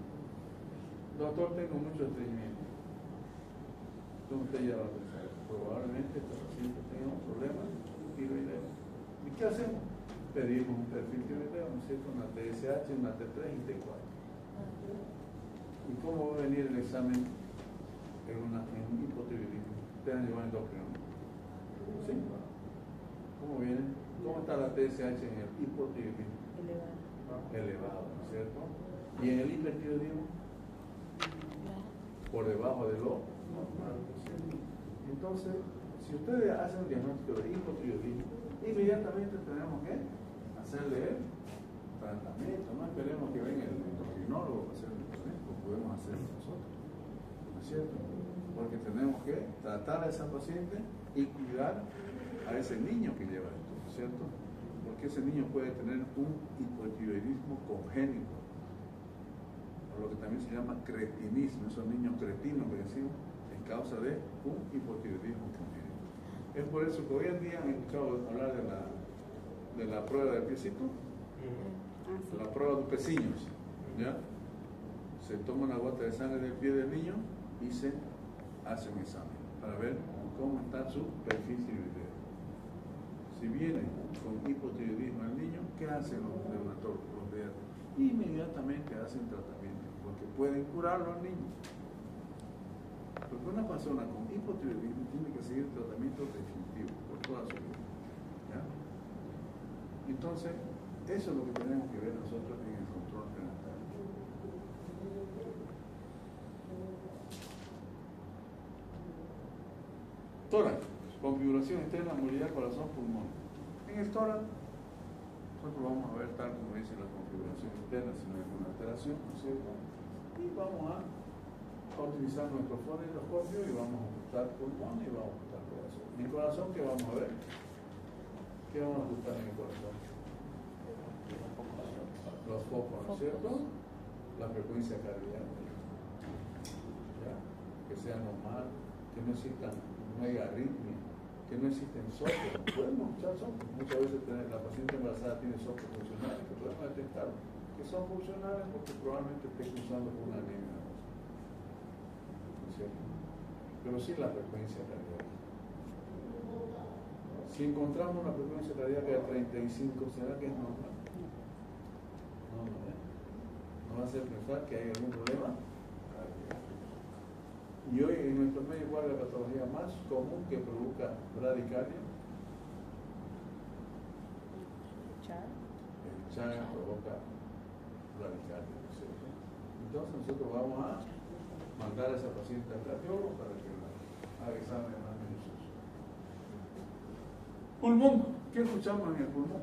Doctor, tengo mucho estreñimiento. Entonces usted ya va a pensar, probablemente este paciente tenga un problema tiroideo. ¿Y qué hacemos? Pedimos un perfil tiroideo, ¿no es cierto? Una TSH, una T3 y T4. ¿Y cómo va a venir el examen en un hipotiroidismo? Ustedes han llevado endocrino, ¿no? ¿Sí? ¿Cómo viene? ¿Cómo está la TSH en el hipotiroidismo? Elevado, ¿no es cierto? Y en el hipertiroidismo, por debajo de lo normal, ¿no es cierto? Entonces, si ustedes hacen un diagnóstico de hipotiroidismo, inmediatamente tenemos que hacerle el tratamiento. No esperemos que venga el endocrinólogo para hacer el tratamiento, lo podemos hacer nosotros, ¿no es cierto? Porque tenemos que tratar a esa paciente y cuidar a ese niño que lleva esto, ¿no es cierto? Porque ese niño puede tener un hipotiroidismo congénito, o lo que también se llama cretinismo, esos niños cretinos que decimos, en causa de un hipotiroidismo congénito. Es por eso que hoy en día han escuchado hablar de la prueba del piecito, la prueba de peciños, ¿ya? Se toma una gota de sangre del pie del niño y se hace un examen para ver cómo está su perfil tiroideo. Si viene con hipotiroidismo el niño, ¿qué hacen los dermatólogos, los pediatras? Inmediatamente hacen tratamiento, porque pueden curarlo al niño. Porque una persona con hipotiroidismo tiene que seguir tratamiento definitivo por toda su vida, ¿ya? Entonces, eso es lo que tenemos que ver nosotros en el control prenatal. Tórax, configuración externa, movilidad, corazón, pulmón. En el tórax, nosotros vamos a ver tal como dice la configuración externa, si no hay ninguna alteración, ¿no es cierto? Y vamos a utilizar nuestro fonendoscopio y vamos a ajustar pulmón y vamos a ajustar corazón. En el corazón, ¿qué vamos a ver? ¿Qué vamos a ajustar en el corazón? Los focos, ¿no es cierto? La frecuencia cardíaca, ¿ya? Que sea normal, que no existan mega arritmia, que no existen soplos. Podemos escuchar soplos. Muchas veces la paciente embarazada tiene soplos funcionales, que podemos detectar que son funcionales porque probablemente esté cruzando con una anemia, ¿no es cierto? Pero sí la frecuencia cardíaca. Si encontramos una frecuencia cardíaca de 35, ¿será que es normal? No, no va a hacer pensar que hay algún problema. Y hoy en nuestro medio, ¿cuál es la patología más común que provoca bradicardia? El Chaga provoca bradicardia, ¿no es cierto? Entonces nosotros vamos a mandar a esa paciente al cardiólogo para que haga exámenes más minuciosos. Pulmón, ¿qué escuchamos en el pulmón?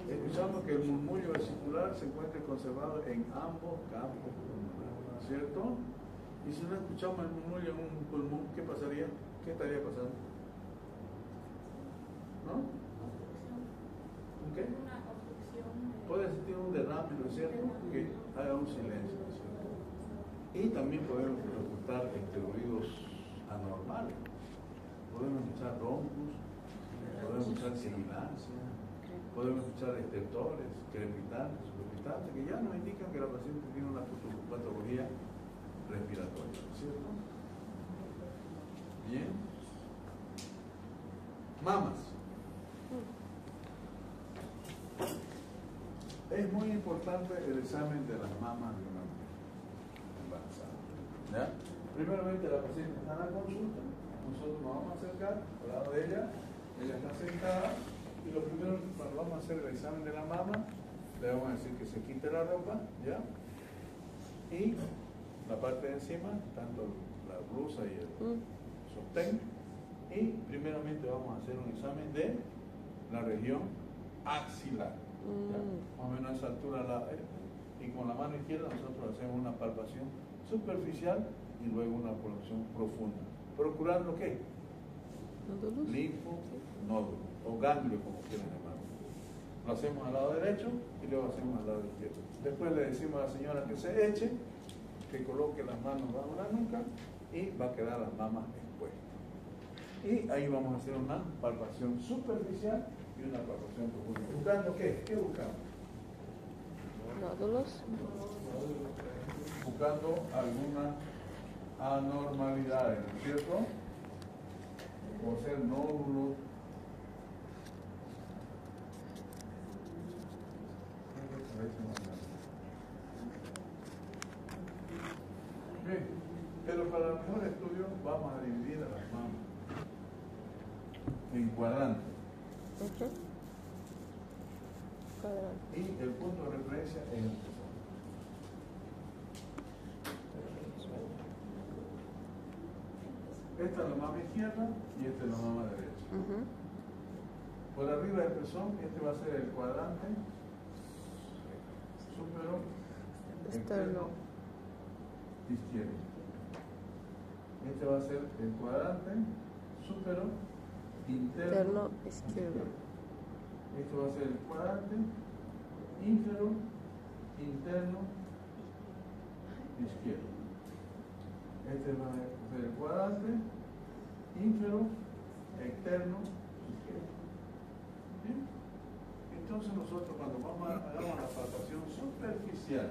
Escuchamos que el murmullo vesicular se encuentra conservado en ambos campos pulmonares, ¿cierto? Y si no escuchamos el murmullo en un pulmón, ¿qué pasaría? ¿Qué estaría pasando? ¿No? ¿Qué? Puede existir un derrame, ¿no es cierto? Que haga un silencio, ¿no es cierto? Y también podemos ocultar ruidos anormales. Podemos escuchar roncos, podemos escuchar sibilancia, podemos escuchar estertores, crepitantes, suspitantes, que ya nos indican que la paciente tiene una patología respiratoria, ¿cierto? Bien. Mamas. Es muy importante el examen de las mamas de una mujer embarazada, ¿ya? Primeramente la paciente está en la consulta, nosotros nos vamos a acercar al lado de ella está sentada y lo primero cuando vamos a hacer el examen de la mama le vamos a decir que se quite la ropa, ¿ya? Y la parte de encima, tanto la blusa y el sostén y primeramente vamos a hacer un examen de la región axilar. ¿Ya? Más o menos a esa altura y con la mano izquierda nosotros hacemos una palpación superficial y luego una palpación profunda. ¿Procurando qué? ¿Nódulos? Linfo, nódulo o ganglio, como quieran llamarlo. Lo hacemos al lado derecho y luego hacemos al lado izquierdo. Después le decimos a la señora que se eche, que coloque las manos bajo la nuca y va a quedar las mamas expuestas. Y ahí vamos a hacer una palpación superficial y una palpación profunda. ¿Buscando qué? ¿Qué buscamos? ¿Nódulos? Buscando alguna anormalidades, ¿no es cierto? O ser nódulos. Bien, pero para el mejor estudio vamos a dividir a las mamas en cuadrantes. Cuadrante. Y el punto de referencia es el pezón. Esta es la mama izquierda y esta es la mama derecha. Por arriba del pezón, este va a ser el cuadrante superior externo izquierdo. Este va a ser el cuadrante superior interno izquierdo. Este va a ser el cuadrante inferior interno izquierdo. Este va a ser el cuadrante inferior externo izquierdo. ¿Bien? Entonces nosotros cuando hagamos la palpación superficial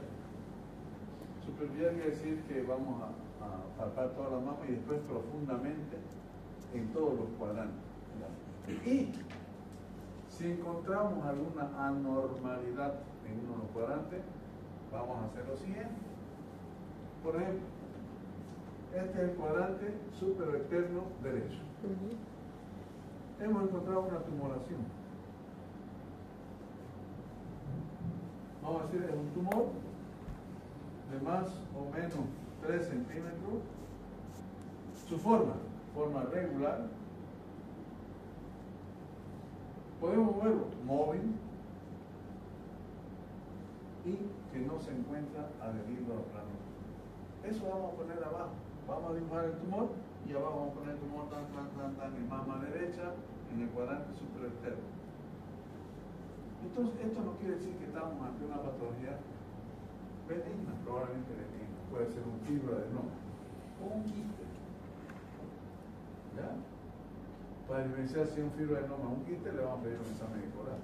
quiere decir que vamos a palpar toda la mama y después profundamente en todos los cuadrantes. Y si encontramos alguna anormalidad en uno de los cuadrantes, vamos a hacer lo siguiente. Por ejemplo, este es el cuadrante superexterno derecho. Hemos encontrado una tumoración. Vamos a decir, es un tumor de más o menos 3 centímetros. Su forma regular. Podemos verlo móvil y que no se encuentra adherido al plano. Eso vamos a poner abajo. Vamos a dibujar el tumor y abajo vamos a poner el tumor tan en mama derecha, en el cuadrante superexterno. Entonces, esto no quiere decir que estamos ante una patología benigna, probablemente benigna. Puede ser un fibroadenoma o un quiste. ¿Ya? Para diferenciar si es un fibroadenoma o un quiste, le vamos a pedir un examen ecoral.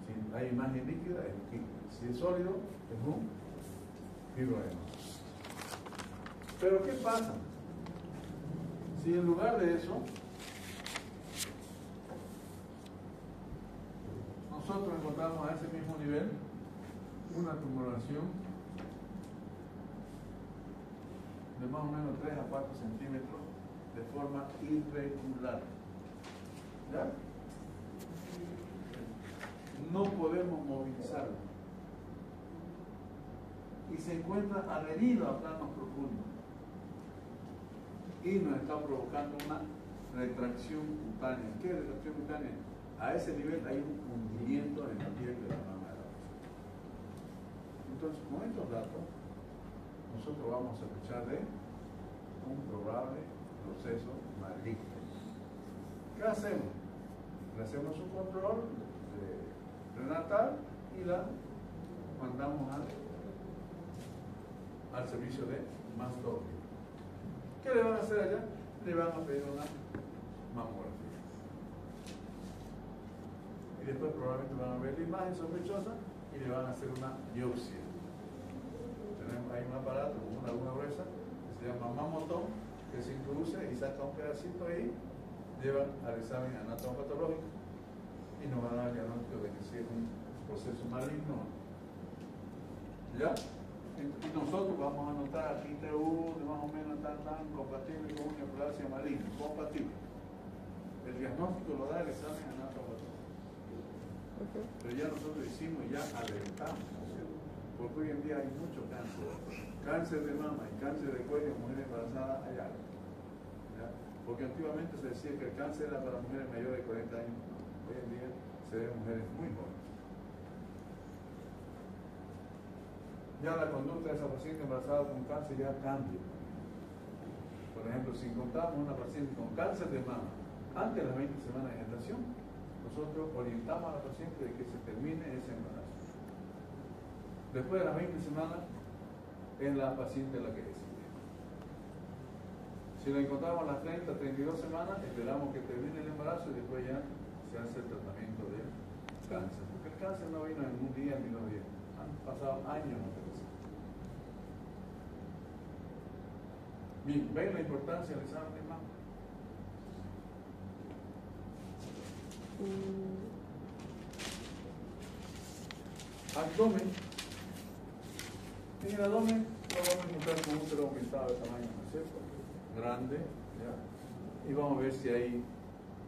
Si hay imagen líquida, es un quiste. Si es sólido, es un fibroadenoma. Pero ¿qué pasa? Si en lugar de eso, nosotros encontramos a ese mismo nivel una tumoración de más o menos 3 a 4 centímetros de forma irregular. ¿Ya? No podemos movilizarlo. Y se encuentra adherido a planos profundos. Y nos está provocando una retracción cutánea. ¿Qué es retracción cutánea? A ese nivel hay un hundimiento en la piel de la mama de la persona. Entonces, con estos datos, nosotros vamos a sospechar de un probable proceso maligno. ¿Qué hacemos? Le hacemos un control prenatal y la mandamos al servicio de mastografía. ¿Qué le van a hacer allá? Le van a pedir una mamografía. Y después probablemente van a ver la imagen sospechosa y le van a hacer una biopsia. Hay un aparato con una luna gruesa que se llama mamotón, que se introduce y saca un pedacito ahí, lleva al examen anatomopatológico y nos va a dar el diagnóstico de que si es un proceso maligno. ¿Ya? Y nosotros vamos a anotar aquí TU de más o menos tan compatible con una neoplasia maligna, compatible. El diagnóstico lo da el examen anatomopatológico. Pero ya nosotros hicimos, ya adelantamos, porque hoy en día hay mucho cáncer. Cáncer de mama y cáncer de cuello en mujeres embarazadas hay algo. Porque antiguamente se decía que el cáncer era para mujeres mayores de 40 años. Hoy en día se ven mujeres muy jóvenes. Ya la conducta de esa paciente embarazada con cáncer ya cambia. Por ejemplo, si encontramos una paciente con cáncer de mama antes de las 20 semanas de gestación, nosotros orientamos a la paciente de que se termine ese embarazo. Después de las 20 semanas, es la paciente la que decide. Si la encontramos a las 30, 32 semanas, esperamos que termine el embarazo y después ya se hace el tratamiento del cáncer. Porque el cáncer no vino en un día ni 2 días. Han pasado años antes de eso. Bien, ¿ven la importancia del examen de mama? Abdomen. En el abdomen lo vamos a encontrar con un útero aumentado de tamaño, ¿no es cierto? Grande, ¿ya? Y vamos a ver si hay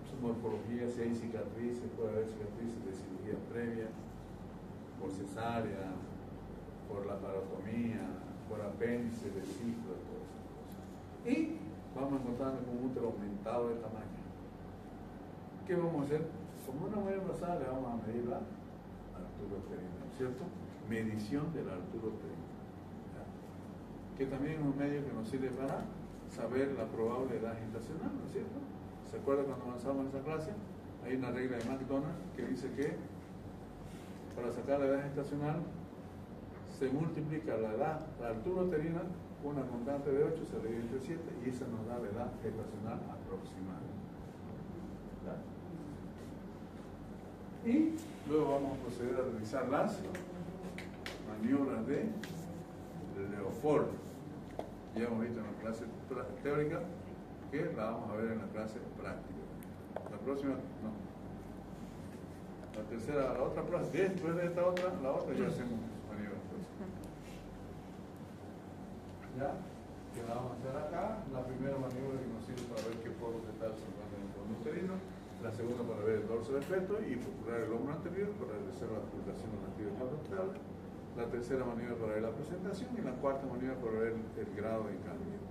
su morfología, si hay cicatrices, puede haber cicatrices de cirugía previa, por cesárea, por laparotomía, por apéndice, vesícula, todas esas cosas. Y vamos a encontrarnos con un útero aumentado de tamaño. ¿Qué vamos a hacer? Como una mujer embarazada le vamos a medir la altura uterina, ¿no es cierto? Medición de la altura uterina. Que también es un medio que nos sirve para saber la probable edad gestacional, ¿no es cierto? ¿Se acuerda cuando avanzamos en esa clase? Hay una regla de McDonald que dice que para sacar la edad gestacional se multiplica la altura uterina con una constante de 8, se divide entre 7 y esa nos da la edad gestacional aproximada. ¿Verdad? Y luego vamos a proceder a realizar las maniobras de Leofold. Ya hemos visto en la clase teórica que la vamos a ver en la clase práctica. La próxima, no. La tercera, la otra clase, después de esta otra, la otra ya hacemos maniobras. ¿Ya? Que la vamos a hacer acá. La primera maniobra que nos sirve para ver qué poros de tal se encuentran en el fondo uterino. La segunda para ver el dorso del feto y procurar el hombro anterior para realizar la ocultación de las tibias laterales. La tercera maniobra para ver la presentación y la cuarta maniobra para ver el grado de encandimiento.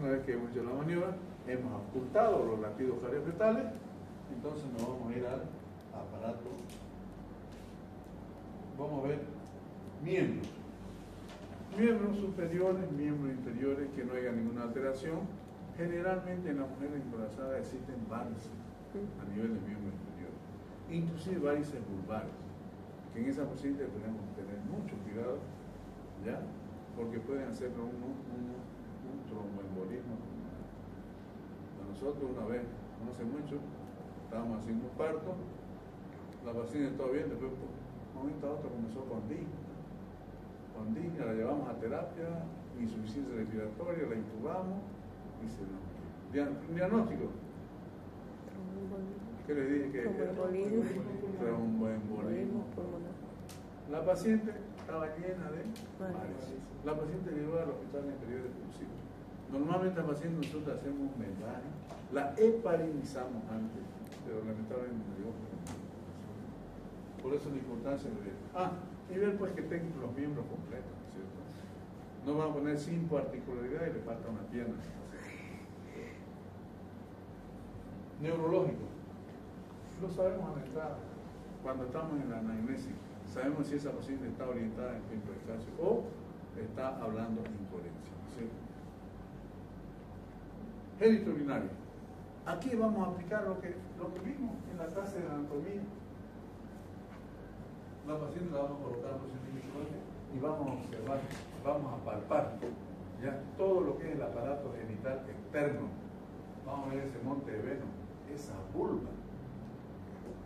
Una vez que hemos hecho la maniobra, hemos ocultado los latidos cariofetales, entonces nos vamos a ir al aparato. Vamos a ver miembros. Miembros superiores, miembros inferiores, que no haya ninguna alteración. Generalmente en las mujeres embarazadas existen varices a nivel de miembros inferiores, inclusive varices vulvares, que en esa paciente tenemos que tener mucho cuidado, ¿ya? Porque pueden hacer un tromboembolismo. A nosotros una vez, no hace mucho, estábamos haciendo un parto, la paciente estaba bien, después por un momento a otro comenzó con digna, la llevamos a terapia, insuficiencia respiratoria, la intubamos y se nos... Diagnóstico. ¿Qué le dije? Que tromboembolismo pulmonar. La paciente estaba llena de varices. La paciente llegó al hospital en periodo exclusivo. Normalmente a la paciente nosotros hacemos membrana, la heparinizamos antes, pero lamentablemente no llegó. Por eso la importancia de ver. Y ver pues que tengan los miembros completos, ¿no es cierto? No van a poner sin particularidad y le falta una pierna. Neurológico. Lo sabemos a la entrada. Cuando estamos en la anamnesis, sabemos si esa paciente está orientada en tiempo de descanso o está hablando incoherencia, ¿no es cierto? Génito urinario. Aquí vamos a aplicar lo que vimos en la clase de anatomía. La paciente la vamos a colocar por y vamos a observar, vamos a palpar ya todo lo que es el aparato genital externo. Vamos a ver ese monte de veno, esa vulva,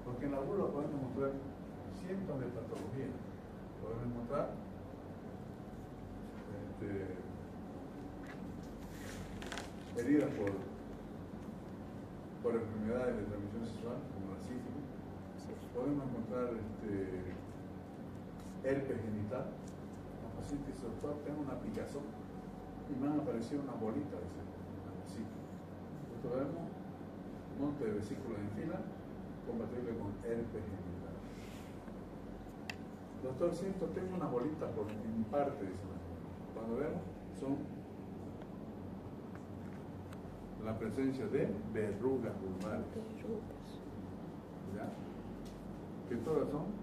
porque en la vulva podemos mostrar cientos de patologías. Podemos mostrar heridas por enfermedades de transmisión sexual como la sífilis. Podemos encontrar herpes genital. La paciente dice: doctor, tengo una picazón y me han aparecido una bolita de vesícula. Nosotros vemos monte de vesículas en fila compatible con herpes genital. Doctor, tengo una bolita en parte, dice. Cuando vemos, son la presencia de verrugas vulvares, Verrugas. ¿ya? Que todas son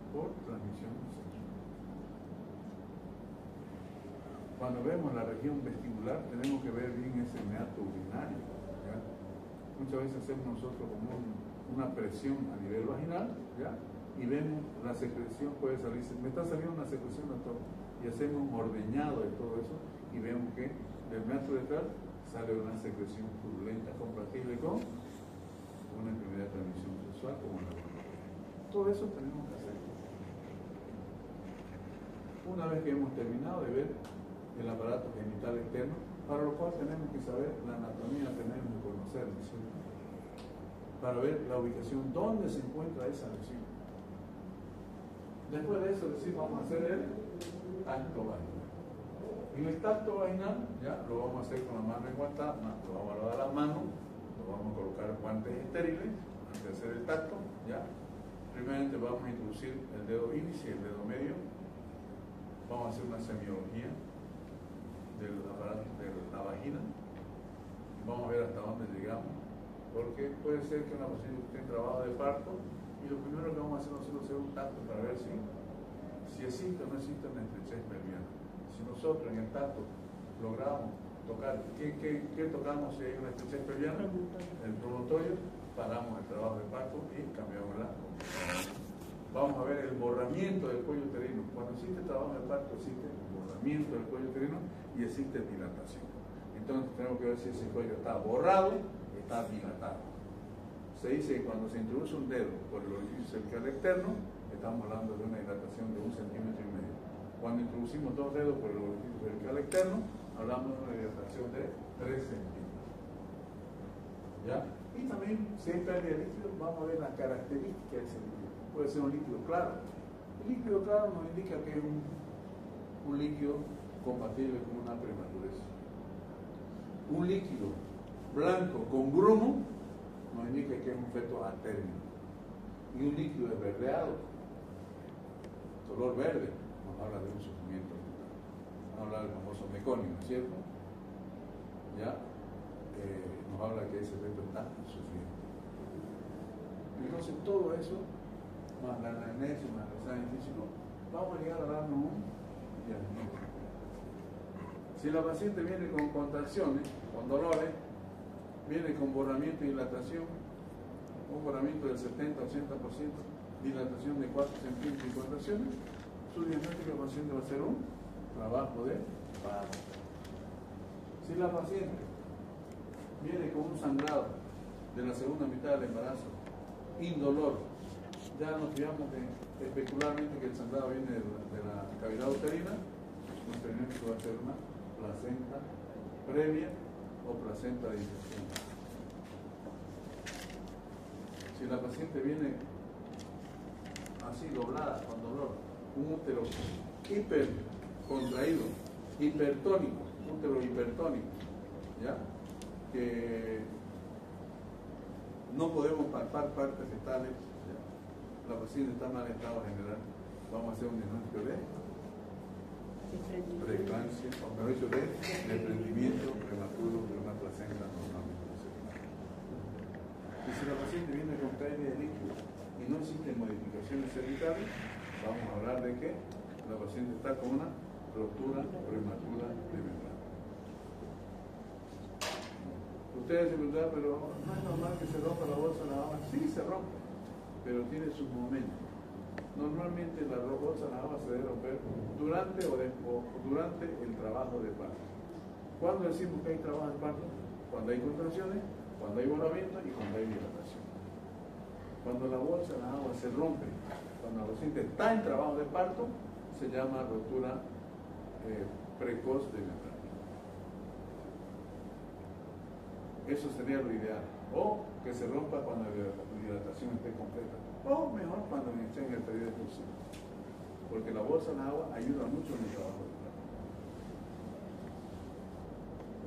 por transmisión sexual. Cuando vemos la región vestibular, tenemos que ver bien ese meato urinario, ¿ya? Muchas veces hacemos nosotros como una presión a nivel vaginal, ¿ya? Y vemos la secreción, puede salirse, me está saliendo una secreción, doctor, y hacemos un ordeñado de todo eso, y vemos que del meato rectal sale una secreción purulenta compatible con una enfermedad de transmisión sexual como la gonorrea. Todo eso tenemos que hacer. Una vez que hemos terminado de ver el aparato genital externo, para lo cual tenemos que saber la anatomía, tenemos que conocerla, ¿sí? Para ver la ubicación, dónde se encuentra esa lesión. Después de eso, vamos a hacer el tacto vaginal. En el tacto vaginal, ya lo vamos a hacer con la mano enguantada, lo vamos a lavar las manos, lo vamos a colocar guantes estériles antes de hacer el tacto, ya. Primeramente vamos a introducir el dedo índice y el dedo medio. Vamos a hacer una semiología del aparato de la vagina. Vamos a ver hasta dónde llegamos, porque puede ser que una paciente esté en trabajo de parto y lo primero que vamos a hacer nosotros es hacer un tacto para ver si existe o no existe una estrechez pelviana. Si nosotros en el tacto logramos tocar, ¿qué tocamos si hay una estrechez pelviana? El promontorio, paramos el trabajo de parto y cambiamos la. Vamos a ver el borramiento del cuello uterino. Cuando existe trabajo de parto existe el borramiento del cuello uterino y existe dilatación. Entonces tenemos que ver si ese cuello está borrado, está dilatado. Se dice que cuando se introduce un dedo por el orificio cervical externo, estamos hablando de una dilatación de 1,5 centímetros. Cuando introducimos 2 dedos por el orificio cervical externo, hablamos de una dilatación de 3 centímetros. ¿Ya? Y también, si hay pérdida de líquido, vamos a ver la característica de ese líquido. Puede ser un líquido claro. El líquido claro nos indica que es un líquido compatible con una prematurez. Un líquido blanco con grumo nos indica que es un feto atérmico. Y un líquido esverdeado, color verde, nos habla de un sufrimiento fetal. Nos habla del famoso meconio, ¿no es cierto? ¿Ya? Nos habla que ese feto está sufriendo. Entonces todo eso, más la anamnesis, más el examen físico, vamos a llegar a darnos un diagnóstico. Si la paciente viene con contracciones, con dolores, viene con borramiento y dilatación, un borramiento del 70-80%, dilatación de 4 centímetros y contracciones, su diagnóstico del paciente va a ser un trabajo de parto. Si la paciente viene con un sangrado de la segunda mitad del embarazo, indolor, ya nos fijamos especularmente que el sangrado viene de la cavidad uterina, nuestro diagnóstico va a ser una placenta previa o placenta de infección. Si la paciente viene así doblada, con dolor, un útero hipercontraído, hipertónico, útero hipertónico, ¿ya? Que no podemos palpar partes fetales, ¿ya? La paciente está en mal estado general, vamos a hacer un diagnóstico de preeclampsia, o mejor dicho, de desprendimiento prematuro de una placenta normalmente conceptual. Y si la paciente viene con pérdida de líquido y no existen modificaciones cervicales, vamos a hablar de que la paciente está con una ruptura prematura de membrana. Ustedes se preguntan, pero no es normal que se rompa la bolsa de la mama. Sí, se rompe, pero tiene sus momentos. Normalmente la bolsa de la mama se debe romper durante el trabajo de parto. ¿Cuándo decimos que hay trabajo de parto? Cuando hay contracciones, cuando hay borramiento y cuando hay dilatación. Cuando la bolsa de la agua se rompe, cuando la paciente está en trabajo de parto, se llama ruptura precoz de membrana. Eso sería lo ideal. O que se rompa cuando la dilatación esté completa. O mejor cuando esté en el periodo de expulsión. Porque la bolsa de agua ayuda mucho en el trabajo de parto.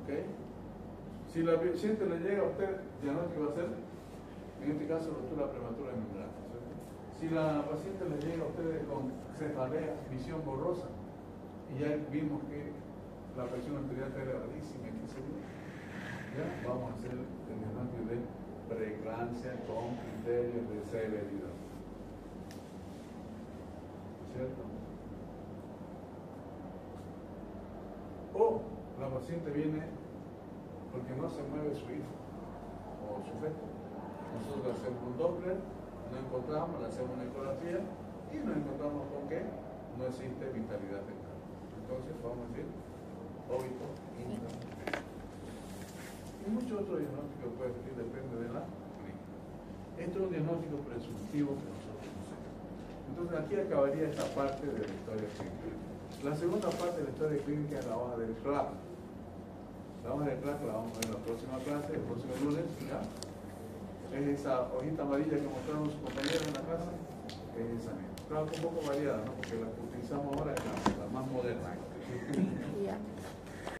¿Ok? Si la paciente le llega a usted, diagnóstico va a ser, en este caso, ruptura prematura de membrana. Si la paciente le llega a usted con cefalea, visión borrosa, y ya vimos que la presión arterial está elevadísima, Ya vamos a hacer el diagnóstico de preeclampsia con criterios de severidad. ¿Cierto? O la paciente viene porque no se mueve su hijo o su feto. Nosotros le hacemos un Doppler, no encontramos, le hacemos una ecografía y nos encontramos con que no existe vitalidad fetal. Entonces vamos a decir óbito intramural. Y muchos otros diagnósticos puede decir, depende de la clínica. Esto es un diagnóstico presuntivo que nosotros hacemos. Entonces aquí acabaría esta parte de la historia clínica. La segunda parte de la historia clínica es la hoja del CLAP. La hoja del CLAP la vamos a ver en la próxima clase, el próximo lunes, ¿ya? Es esa hojita amarilla que mostraron sus compañeros en la clase, es esa misma. Claro que un poco variada, ¿no? Porque la que utilizamos ahora es la más moderna. Ya.